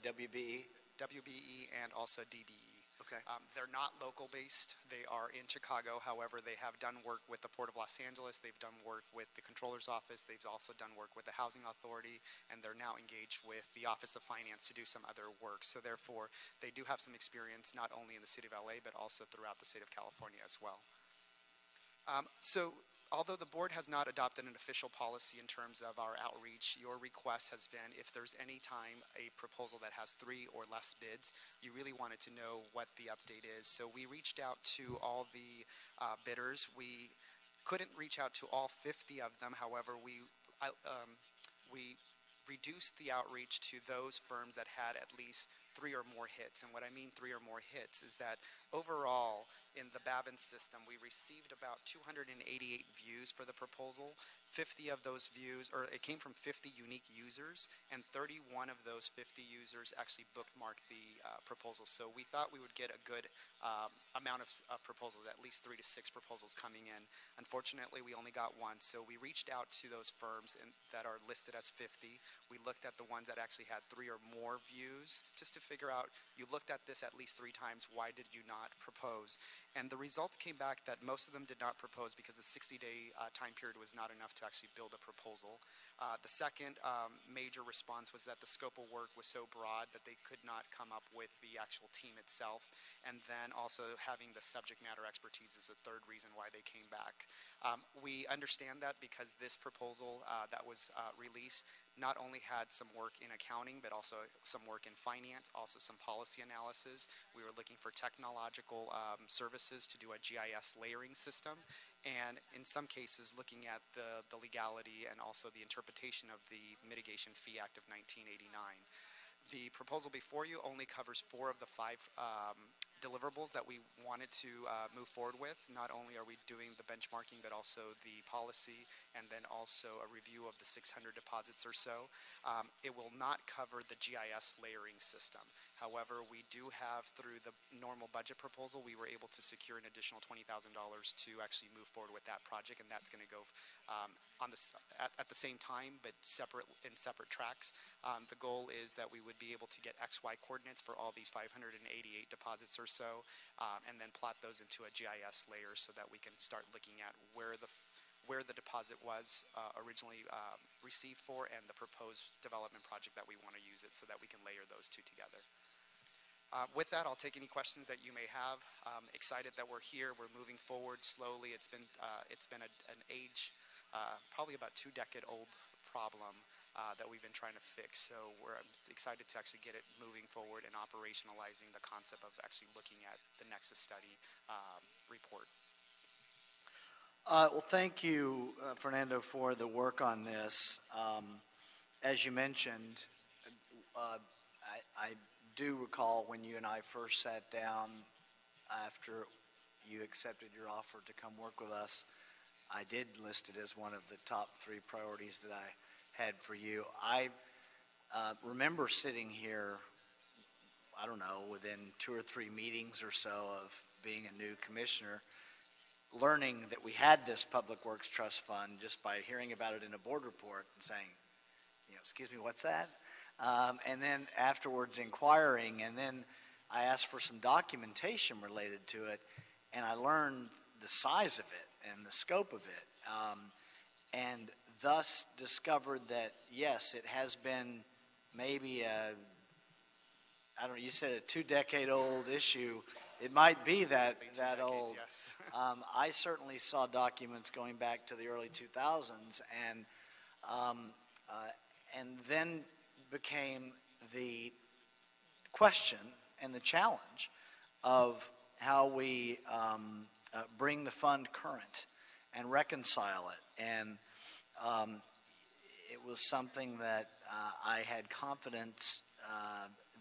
WBE? WBE and also DBE. Okay. They're not local based. They are in Chicago. However, they have done work with the Port of Los Angeles. They've done work with the Controller's Office. They've also done work with the Housing Authority, and they're now engaged with the Office of Finance to do some other work. So therefore, they do have some experience not only in the city of LA, but also throughout the state of California as well. Although the board has not adopted an official policy in terms of our outreach, your request has been if there's any time a proposal that has 3 or less bids, you really wanted to know what the update is. So we reached out to all the bidders. We couldn't reach out to all 50 of them. However, we reduced the outreach to those firms that had at least 3 or more hits. And what I mean 3 or more hits is that overall, in the Babin system, we received about 288 views for the proposal. 50 of those views, or it came from 50 unique users, and 31 of those 50 users actually bookmarked the proposal. So we thought we would get a good amount of proposals, at least 3 to 6 proposals coming in. Unfortunately, we only got 1. So we reached out to those firms that are listed as 50. We looked at the ones that actually had 3 or more views just to figure out, you looked at this at least 3 times, why did you not propose? And the results came back that most of them did not propose because the 60-day time period was not enough to actually build a proposal. The second major response was that the scope of work was so broad that they could not come up with the actual team itself. And then also having the subject matter expertise is the third reason why they came back. We understand that because this proposal that was released not only had some work in accounting, but also some work in finance, also some policy analysis. We were looking for technological services to do a GIS layering system, and in some cases looking at the legality and also the interpretation of the Mitigation Fee Act of 1989. The proposal before you only covers 4 of the 5 deliverables that we wanted to move forward with. Not only are we doing the benchmarking, but also the policy, and then also a review of the 600 deposits or so. It will not cover the GIS layering system. However, we do have, through the normal budget proposal, we were able to secure an additional $20,000 to actually move forward with that project, and that's going to go at the same time, but in separate tracks. The goal is that we would be able to get XY coordinates for all these 588 deposits or so, and then plot those into a GIS layer so that we can start looking at where the deposit was originally received for and the proposed development project that we want to use it so that we can layer those 2 together. With that, I'll take any questions that you may have. Excited that we're here. We're moving forward slowly. It's been an age, probably about 2-decade-old problem that we've been trying to fix. So I'm excited to actually get it moving forward and operationalizing the concept of actually looking at the Nexus study report. Well, thank you, Fernando, for the work on this. As you mentioned, I do recall when you and I first sat down after you accepted your offer to come work with us, I did list it as one of the top 3 priorities that I had for you. I remember sitting here, I don't know, within 2 or 3 meetings or so of being a new commissioner, learning that we had this Public Works Trust Fund just by hearing about it in a board report and saying, excuse me, what's that? And then afterwards inquiring, and then I asked for some documentation related to it, and I learned the size of it and the scope of it, and thus discovered that, yes, it has been maybe I don't know, you said a 2-decade-old issue. It might be that old. Yes. I certainly saw documents going back to the early 2000s, and then became the question and the challenge of how we bring the fund current and reconcile it. And it was something that I had confidence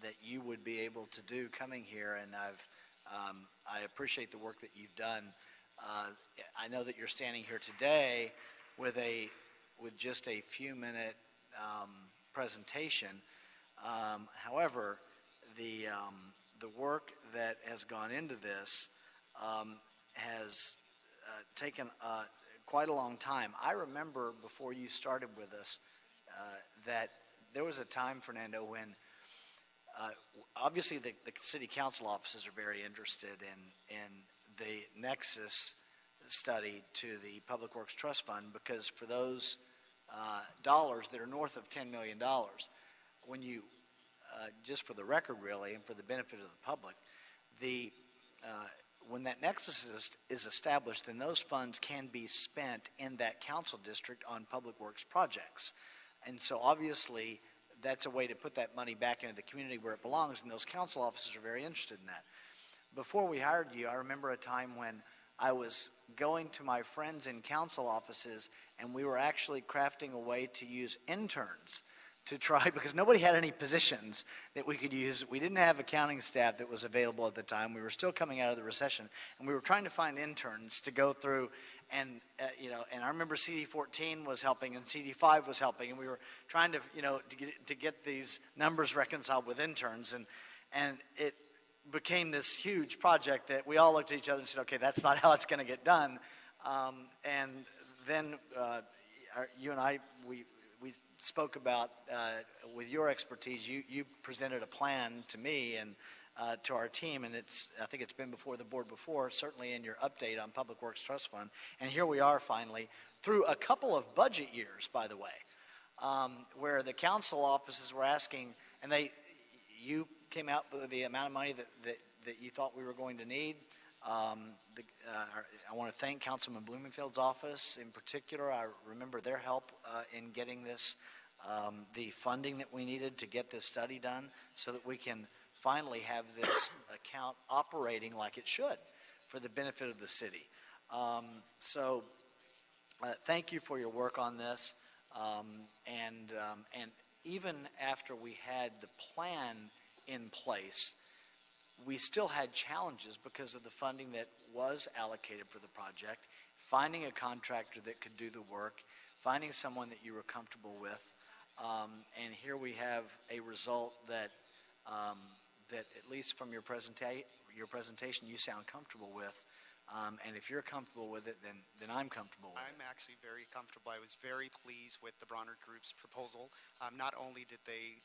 that you would be able to do coming here, and I appreciate the work that you've done. I know that you're standing here today with just a few-minute presentation. However, the work that has gone into this has taken quite a long time. I remember before you started with us that there was a time, Fernando, when obviously the city council offices are very interested in the Nexus study to the Public Works Trust Fund, because for those dollars that are north of $10 million, when you, just for the record really, and for the benefit of the public, when that nexus is established, then those funds can be spent in that council district on public works projects. And so obviously that's a way to put that money back into the community where it belongs, and those council officers are very interested in that. Before we hired you, I remember a time when I was going to my friends in council offices, and we were actually crafting a way to use interns to try, because nobody had any positions that we could use. We didn't have accounting staff that was available at the time. We were still coming out of the recession, and we were trying to find interns to go through, and and I remember CD14 was helping, and CD5 was helping, and we were trying to to get these numbers reconciled with interns, and it became this huge project that we all looked at each other and said, okay, that's not how it's going to get done. And then you and I, we spoke about, with your expertise, you presented a plan to me and to our team, and I think it's been before the board before, certainly in your update on Public Works Trust Fund. And here we are finally, through a couple of budget years, by the way, where the council offices were asking, and you came out with the amount of money that you thought we were going to need. I want to thank Councilman Blumenfield's office in particular. I remember their help in getting this, the funding that we needed to get this study done so that we can finally have this account operating like it should for the benefit of the city. So thank you for your work on this. And even after we had the plan in place, we still had challenges because of the funding that was allocated for the project, finding a contractor that could do the work, finding someone that you were comfortable with, and here we have a result that that at least from your presentation you sound comfortable with. And if you're comfortable with it, then I'm comfortable with it. I'm actually very comfortable. I was very pleased with the Bronner Group's proposal. Not only did they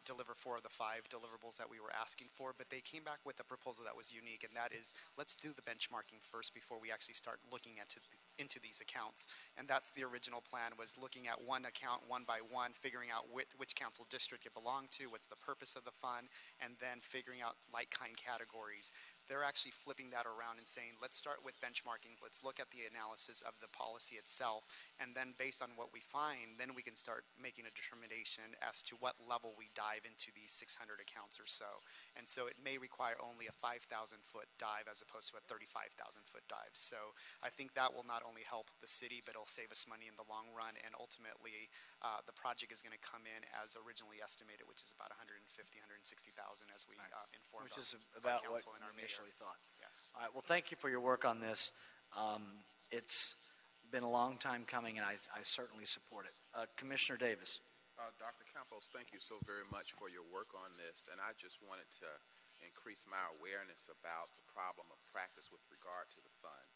deliver 4 of the 5 deliverables that we were asking for, but they came back with a proposal that was unique, and that is, let's do the benchmarking first before we actually start looking into these accounts. And that's the original plan, was looking at one account one by one, figuring out which council district it belonged to, what's the purpose of the fund, and then figuring out like-kind categories. They're actually flipping that around and saying, let's start with benchmarking, let's look at the analysis of the policy itself, and then based on what we find, then we can start making a determination as to what level we dive into these 600 accounts or so. And so it may require only a 5,000-foot dive as opposed to a 35,000-foot dive. So I think that will not only help the city, but it'll save us money in the long run, and ultimately the project is going to come in as originally estimated, which is about 150,000, 160,000 as we informed Which is our about what council and our you initially thought. Yes. All right, well, thank you for your work on this. It's been a long time coming, and I certainly support it. Commissioner Davis. Dr. Campos, thank you so very much for your work on this, and I just wanted to increase my awareness about the problem of practice with regard to the fund.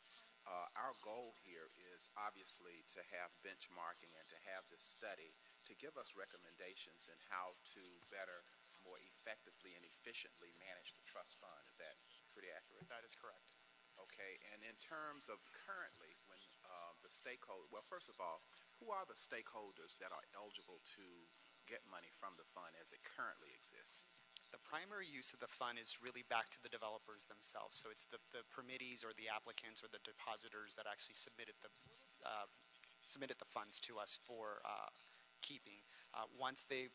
Our goal here is obviously to have benchmarking and to have this study to give us recommendations in how to better, more effectively and efficiently manage the trust fund. Is that pretty accurate? That is correct. Okay, and in terms of currently, when the stakeholder, well, first of all, who are the stakeholders that are eligible to get money from the fund as it currently exists? The primary use of the fund is really back to the developers themselves. So it's the permittees or the applicants or the depositors that actually submitted the funds to us for keeping. Once the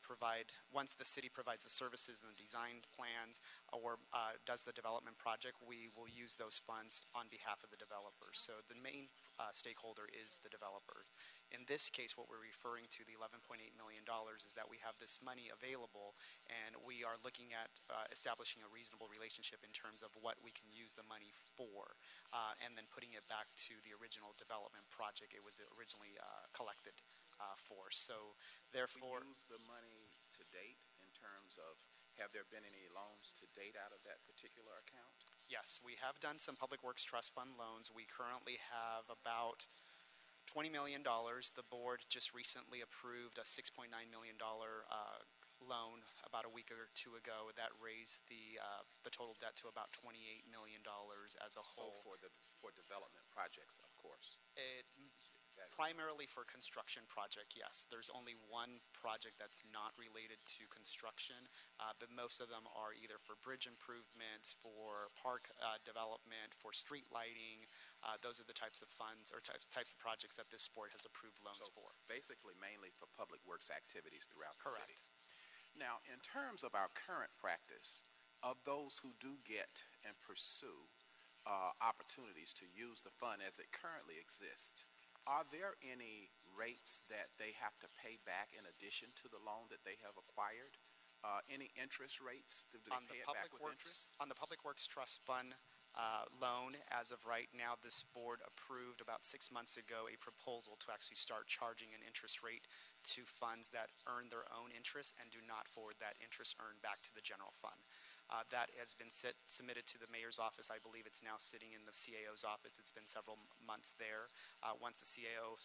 city provides the services and the design plans or does the development project, we will use those funds on behalf of the developers. So the main stakeholder is the developer. In this case, what we're referring to, the $11.8 million, is that we have this money available, and we are looking at establishing a reasonable relationship in terms of what we can use the money for, and then putting it back to the original development project it was originally collected for. So therefore, we use the money to date in terms of, have there been any loans to date out of that particular account? yes, we have done some Public Works Trust Fund loans. We currently have about $20 million. The board just recently approved a $6.9 million loan about a week or two ago that raised the total debt to about $28 million as a whole. So for development projects, of course. Primarily for construction project, yes. There's only one project that's not related to construction, but most of them are either for bridge improvements, for park development, for street lighting. Those are the types of funds or types of projects that this board has approved loans for. Basically mainly for public works activities throughout the Correct. city. Now, in terms of our current practice, of those who do get and pursue opportunities to use the fund as it currently exists, are there any rates that they have to pay back in addition to the loan that they have acquired? Any interest rates? Do they pay it back with interest? On the Public Works Trust Fund loan, as of right now, this board approved about 6 months ago a proposal to actually start charging an interest rate to funds that earn their own interest and do not forward that interest earned back to the general fund. That has been submitted to the mayor's office. I believe it's now sitting in the CAO's office. It's been several months there. Once the CAO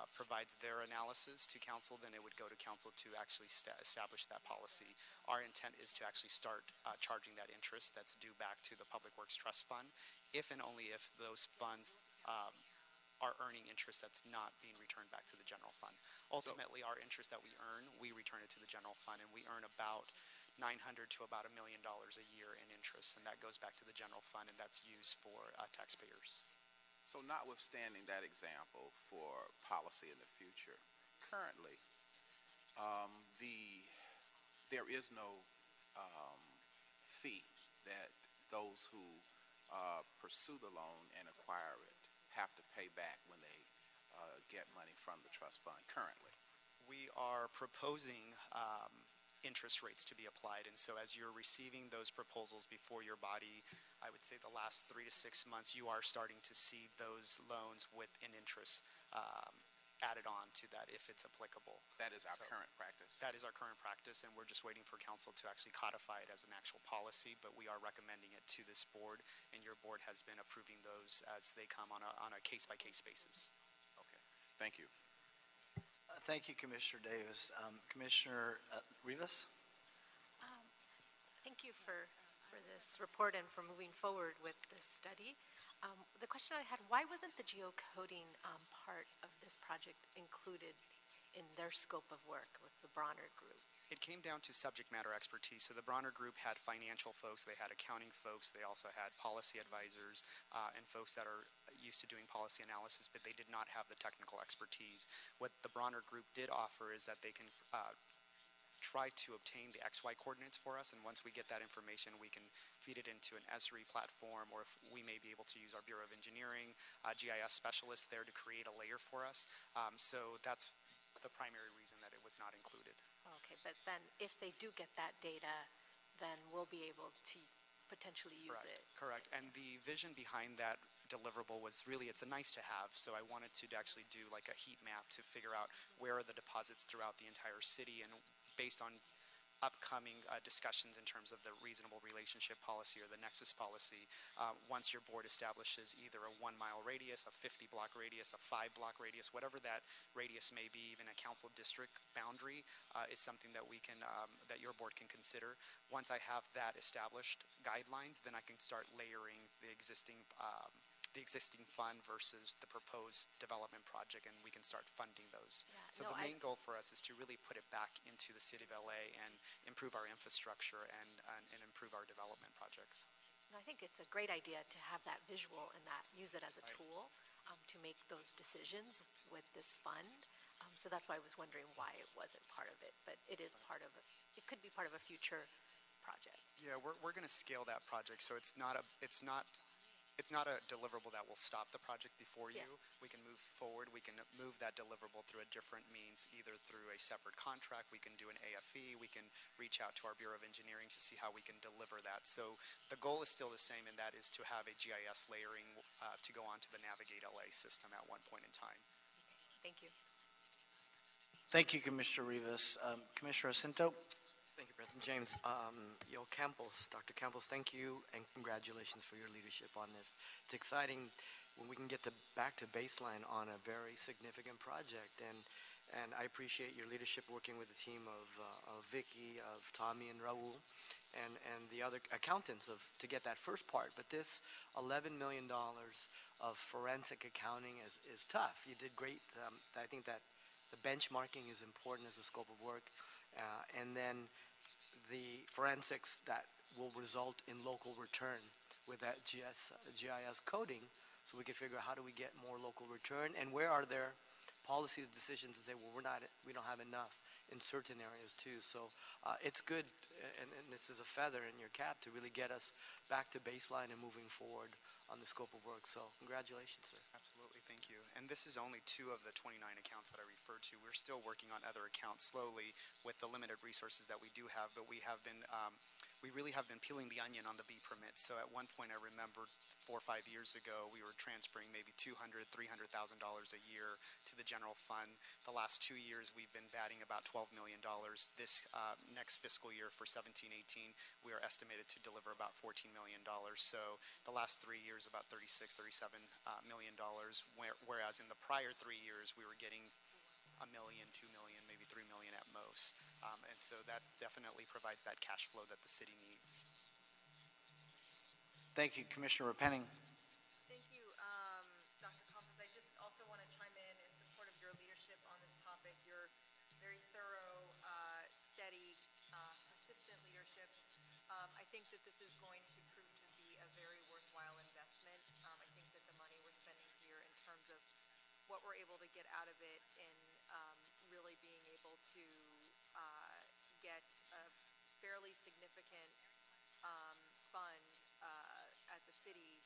provides their analysis to council, then it would go to council to actually establish that policy. Our intent is to actually start charging that interest that's due back to the Public Works Trust Fund, if and only if those funds are earning interest that's not being returned back to the general fund. Ultimately, our interest that we earn, we return it to the general fund, and we earn about $900,000 to about $1 million a year in interest, and that goes back to the general fund, and that's used for taxpayers. So notwithstanding that example for policy in the future, currently there is no fee that those who pursue the loan and acquire it have to pay back when they get money from the trust fund currently. We are proposing interest rates to be applied, and so as you're receiving those proposals before your body, I would say the last 3 to 6 months, you are starting to see those loans with an interest added on to that if it's applicable. That is our So current practice. That is our current practice, and we're just waiting for council to actually codify it as an actual policy, but we are recommending it to this board, and your board has been approving those as they come on a case-by-case basis. Okay, thank you. Thank you, Commissioner Davis. Commissioner Rivas? Thank you for this report and for moving forward with this study. The question I had, why wasn't the geocoding part of this project included in their scope of work with the Bronner Group? It came down to subject matter expertise. So the Bronner Group had financial folks, they had accounting folks, they also had policy advisors and folks that are used to doing policy analysis, but they did not have the technical expertise. What the Bronner Group did offer is that they can try to obtain the XY coordinates for us, and once we get that information, we can feed it into an Esri platform, or if we may be able to use our Bureau of Engineering, GIS specialists there to create a layer for us. So that's the primary reason that it was not included. Okay, but then if they do get that data, then we'll be able to potentially use it. Correct. And the vision behind that deliverable was really, it's a nice to have. So I wanted to actually do like a heat map to figure out where are the deposits throughout the entire city, and based on upcoming discussions in terms of the reasonable relationship policy or the nexus policy, once your board establishes either a 1 mile radius, a 50 block radius, a 5 block radius, whatever that radius may be, even a council district boundary is something that we can, that your board can consider. Once I have that established guidelines, then I can start layering the existing fund versus the proposed development project, and we can start funding those. So the main goal for us is to really put it back into the city of LA and improve our infrastructure and improve our development projects. I think it's a great idea to have that visual and that use it as a tool to make those decisions with this fund. So that's why I was wondering why it wasn't part of it, but it is part of it. It could be part of a future project. Yeah, we're going to scale that project, so it's not a deliverable that will stop the project before you. We can move forward. We can move that deliverable through a different means, either through a separate contract. We can do an AFE. We can reach out to our Bureau of Engineering to see how we can deliver that. So the goal is still the same, and that is to have a GIS layering to go onto the Navigate LA system at one point in time. Thank you. Thank you, Commissioner Rivas. Commissioner Jacinto? Thank you, President James. Dr. Campos, thank you and congratulations for your leadership on this. It's exciting when we can get back to baseline on a very significant project, and I appreciate your leadership working with the team of Vicky, of Tommy and Raul, and the other accountants to get that first part. But this $11 million of forensic accounting is tough. You did great. I think that the benchmarking is important as a scope of work, and then the forensics that will result in local return with that GIS coding, so we can figure out how do we get more local return, and where are there policy decisions to say, well, we don't have enough in certain areas too. So it's good, and this is a feather in your cap to really get us back to baseline and moving forward on the scope of work. So congratulations, sir. Absolutely, thank you. And this is only 2 of the 29 accounts that I referred to. We're still working on other accounts slowly with the limited resources that we do have, but we really have been peeling the onion on the B permits. So at one point I remember 4 or 5 years ago, we were transferring maybe $200,000, $300,000 a year to the general fund. The last 2 years, we've been batting about $12 million. This next fiscal year for 17-18, we are estimated to deliver about $14 million. So the last 3 years, about $36, $37 million, whereas in the prior 3 years, we were getting $1 million, $2 million, maybe $3 million at most. And so that definitely provides that cash flow that the city needs. Thank you, Commissioner Penning. Thank you, Dr. Campos. I just also want to chime in support of your leadership on this topic. Your very thorough, steady, persistent leadership. I think that this is going to prove to be a very worthwhile investment. I think that the money we're spending here in terms of what we're able to get out of it in really being able to get a fairly significant fund at the city,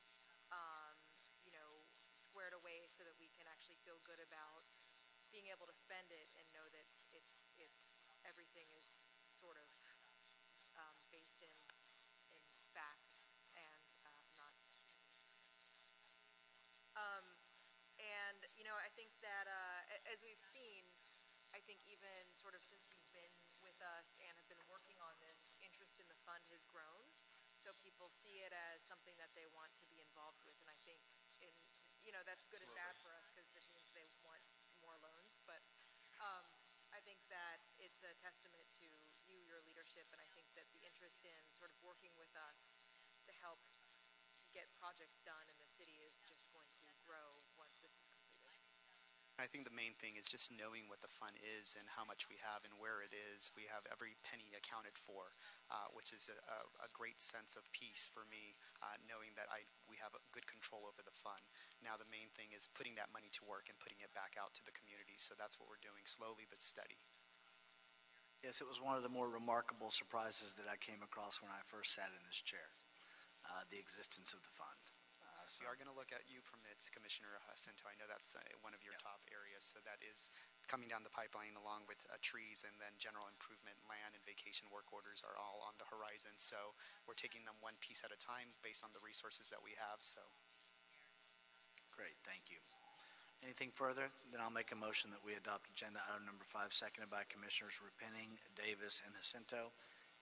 squared away so that we can actually feel good about being able to spend it and know that it's everything is sort of based in fact and not. And I think that as we've seen, I think even sort of since you've been with us and have been working on this, interest in the fund has grown. So people see it as something that they want to be involved with, and I think that's good and bad for us because it means they want more loans. But I think that it's a testament to you, your leadership, and I think that the interest in sort of working with us to help get projects done in the city is just going to grow once this is completed. I think the main thing is just knowing what the fund is and how much we have and where it is. We have every penny accounted for, which is a great sense of peace for me, knowing that we have a good control over the fund. Now the main thing is putting that money to work and putting it back out to the community. So that's what we're doing, slowly but steady. Yes, it was one of the more remarkable surprises that I came across when I first sat in this chair, the existence of the fund. We are going to look at U permits, Commissioner Jacinto. I know that's one of your top areas, so that is coming down the pipeline along with trees, and then general improvement, land, and vacation work orders are all on the horizon. So we're taking them one piece at a time based on the resources that we have. So, great, thank you. Anything further? Then I'll make a motion that we adopt agenda item number 5, seconded by Commissioners Repenning, Davis, and Jacinto.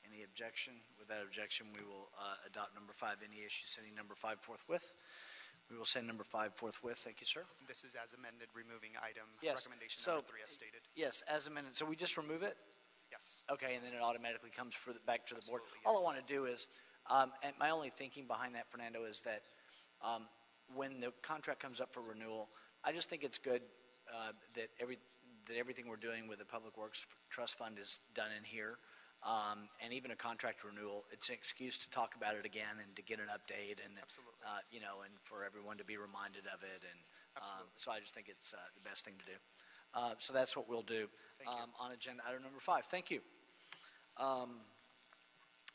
Any objection? Without objection, we will adopt number 5. Any issue sending number 5 forthwith? We will send number 5 forthwith. Thank you, sir. this is as amended, removing item Yes. recommendation So, number 3 as stated. Yes, as amended. So we just remove it? Yes. Okay, and then it automatically comes back to the board. Absolutely, All I yes. want to do is, and my only thinking behind that, Fernando, is that when the contract comes up for renewal, I just think it's good that everything we're doing with the Public Works Trust Fund is done in here. And even a contract renewal, it's an excuse to talk about it again and to get an update, and Absolutely. and for everyone to be reminded of it. And so I just think it's the best thing to do. So that's what we'll do on agenda item number 5. Thank you.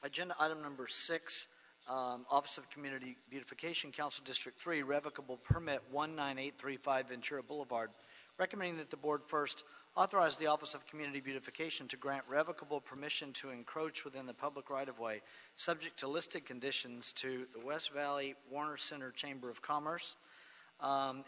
Agenda item number 6, Office of Community Beautification, Council District 3, revocable permit 19835 Ventura Boulevard, recommending that the board first authorize the Office of Community Beautification to grant revocable permission to encroach within the public right-of-way, subject to listed conditions, to the West Valley Warner Center Chamber of Commerce,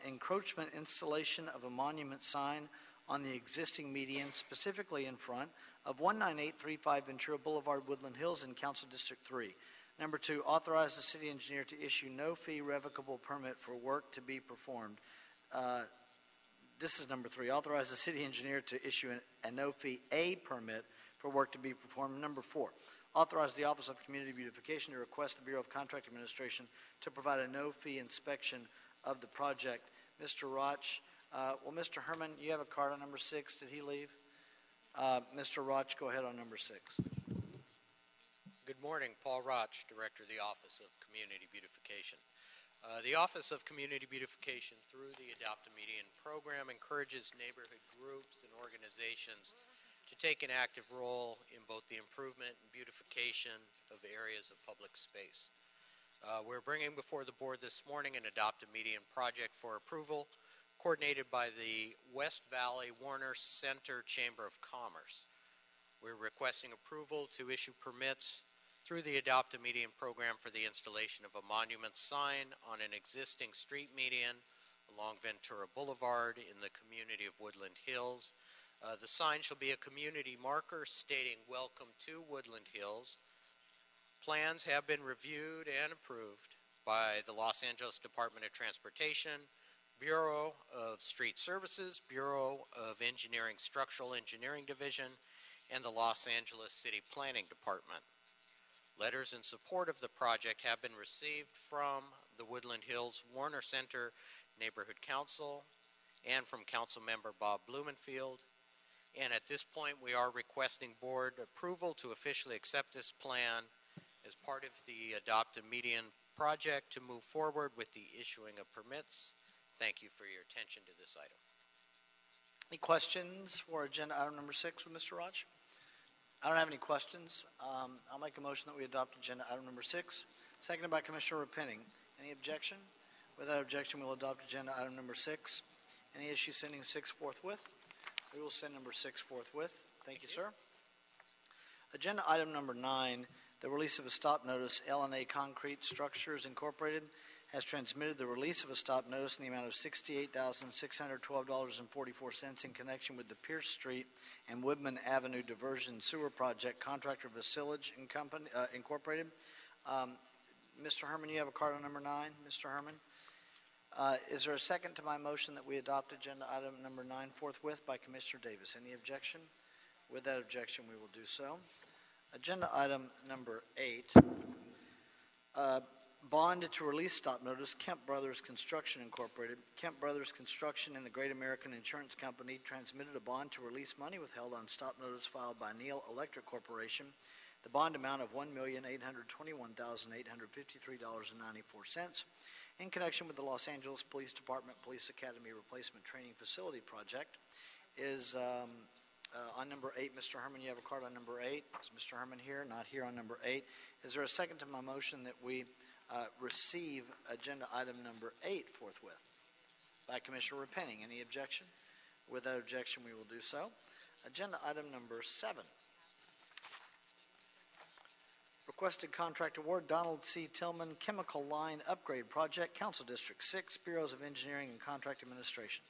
encroachment installation of a monument sign on the existing median, specifically in front of 19835 Ventura Boulevard, Woodland Hills, in Council District 3. Number 2, authorize the city engineer to issue no-fee revocable permit for work to be performed. This is number 3. Authorize the city engineer to issue a no-fee A permit for work to be performed. Number 4. Authorize the Office of Community Beautification to request the Bureau of Contract Administration to provide a no-fee inspection of the project. Mr. Roch, Mr. Herman, you have a card on number 6. Did he leave? Mr. Roch, go ahead on number 6. Good morning. Paul Roch, Director of the Office of Community Beautification. The Office of Community Beautification, through the Adopt a Median program, encourages neighborhood groups and organizations to take an active role in both the improvement and beautification of areas of public space. We're bringing before the board this morning an Adopt a Median project for approval, coordinated by the West Valley Warner Center Chamber of Commerce. We're requesting approval to issue permits through the Adopt a Median program for the installation of a monument sign on an existing street median along Ventura Boulevard in the community of Woodland Hills. The sign shall be a community marker stating "Welcome to Woodland Hills." Plans have been reviewed and approved by the Los Angeles Department of Transportation, Bureau of Street Services, Bureau of Engineering Structural Engineering Division, and the Los Angeles City Planning Department. Letters in support of the project have been received from the Woodland Hills Warner Center Neighborhood Council and from Council Member Bob Blumenfield. And at this point, we are requesting board approval to officially accept this plan as part of the Adopt a Median project to move forward with the issuing of permits. Thank you for your attention to this item. Any questions for agenda item number 6 with Mr. Roch? I don't have any questions. I'll make a motion that we adopt agenda item number 6, seconded by Commissioner Repenning. Any objection? Without objection, we'll adopt agenda item number 6. Any issue sending 6 forthwith? We will send number 6 forthwith. Thank you, sir. Agenda item number 9, the release of a stop notice, L&A Concrete Structures Incorporated, has transmitted the release of a stop notice in the amount of $68,612.44 in connection with the Pierce Street and Woodman Avenue Diversion Sewer Project, contractor Vasilage and Company, Incorporated. Mr. Herman, you have a card on number 9. Mr. Herman? Is there a second to my motion that we adopt agenda item number 9 forthwith by Commissioner Davis? Any objection? With that objection, we will do so. Agenda item number 8, bond to release stop notice, Kemp Brothers Construction Incorporated. Kemp Brothers Construction and the Great American Insurance Company transmitted a bond to release money withheld on stop notice filed by Neal Electric Corporation. The bond amount of $1,821,853.94 in connection with the Los Angeles Police Department Police Academy Replacement Training Facility Project is on number 8. Mr. Herman, you have a card on number 8. Is Mr. Herman here? Not here on number 8. Is there a second to my motion that we receive agenda item number 8 forthwith? By Commissioner Repenning. Any objection? With that objection, we will do so. Agenda item number 7. Requested contract award, Donald C. Tillman Chemical Line Upgrade Project, Council District 6, Bureaus of Engineering and Contract Administration.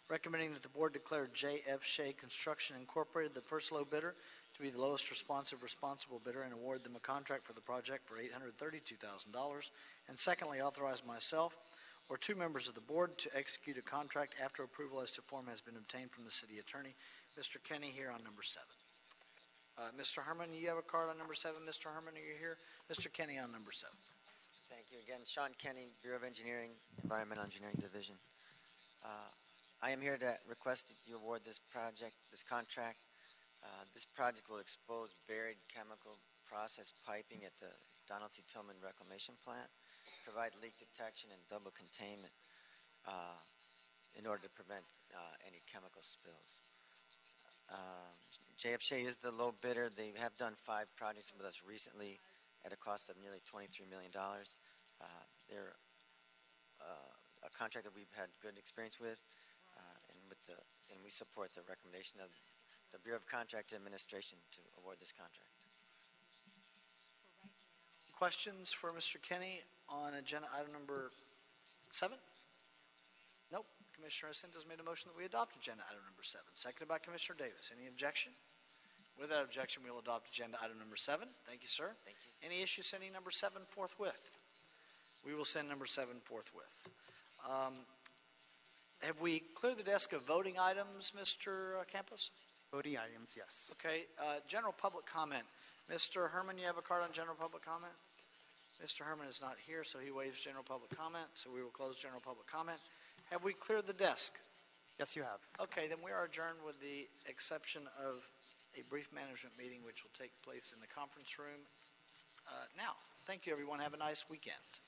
Recommending that the board declare J.F. Shea Construction Incorporated the first low bidder to be the lowest responsible bidder and award them a contract for the project for $832,000. And secondly, authorize myself or 2 members of the board to execute a contract after approval as to form has been obtained from the city attorney. Mr. Kenny here on number 7. Mr. Herman, you have a card on number 7. Mr. Herman, are you here? Mr. Kenny on number 7. Thank you again. Sean Kenny, Bureau of Engineering, Environmental Engineering Division. I am here to request that you award this project, this contract. This project will expose buried chemical process piping at the Donald C. Tillman Reclamation Plant, provide leak detection and double containment in order to prevent any chemical spills. J.F. Shea is the low bidder. They have done 5 projects with us recently at a cost of nearly $23 million. They're a contract that we've had good experience with, and we support the recommendation of the Bureau of Contract Administration to award this contract. Questions for Mr. Kenny on agenda item number 7? Nope. Commissioner Jacinto has made a motion that we adopt agenda item number 7, seconded by Commissioner Davis. Any objection? With that objection, we will adopt agenda item number 7. Thank you, sir. Thank you. Any issue sending number 7 forthwith? We will send number 7 forthwith. Have we cleared the desk of voting items, Mr. Campos? Voting items, yes. Okay. General public comment. Mr. Herman, you have a card on general public comment? Mr. Herman is not here, so he waives general public comment, so we will close general public comment. Have we cleared the desk? Yes, you have. Okay, then we are adjourned with the exception of a brief management meeting which will take place in the conference room now. Thank you, everyone. Have a nice weekend.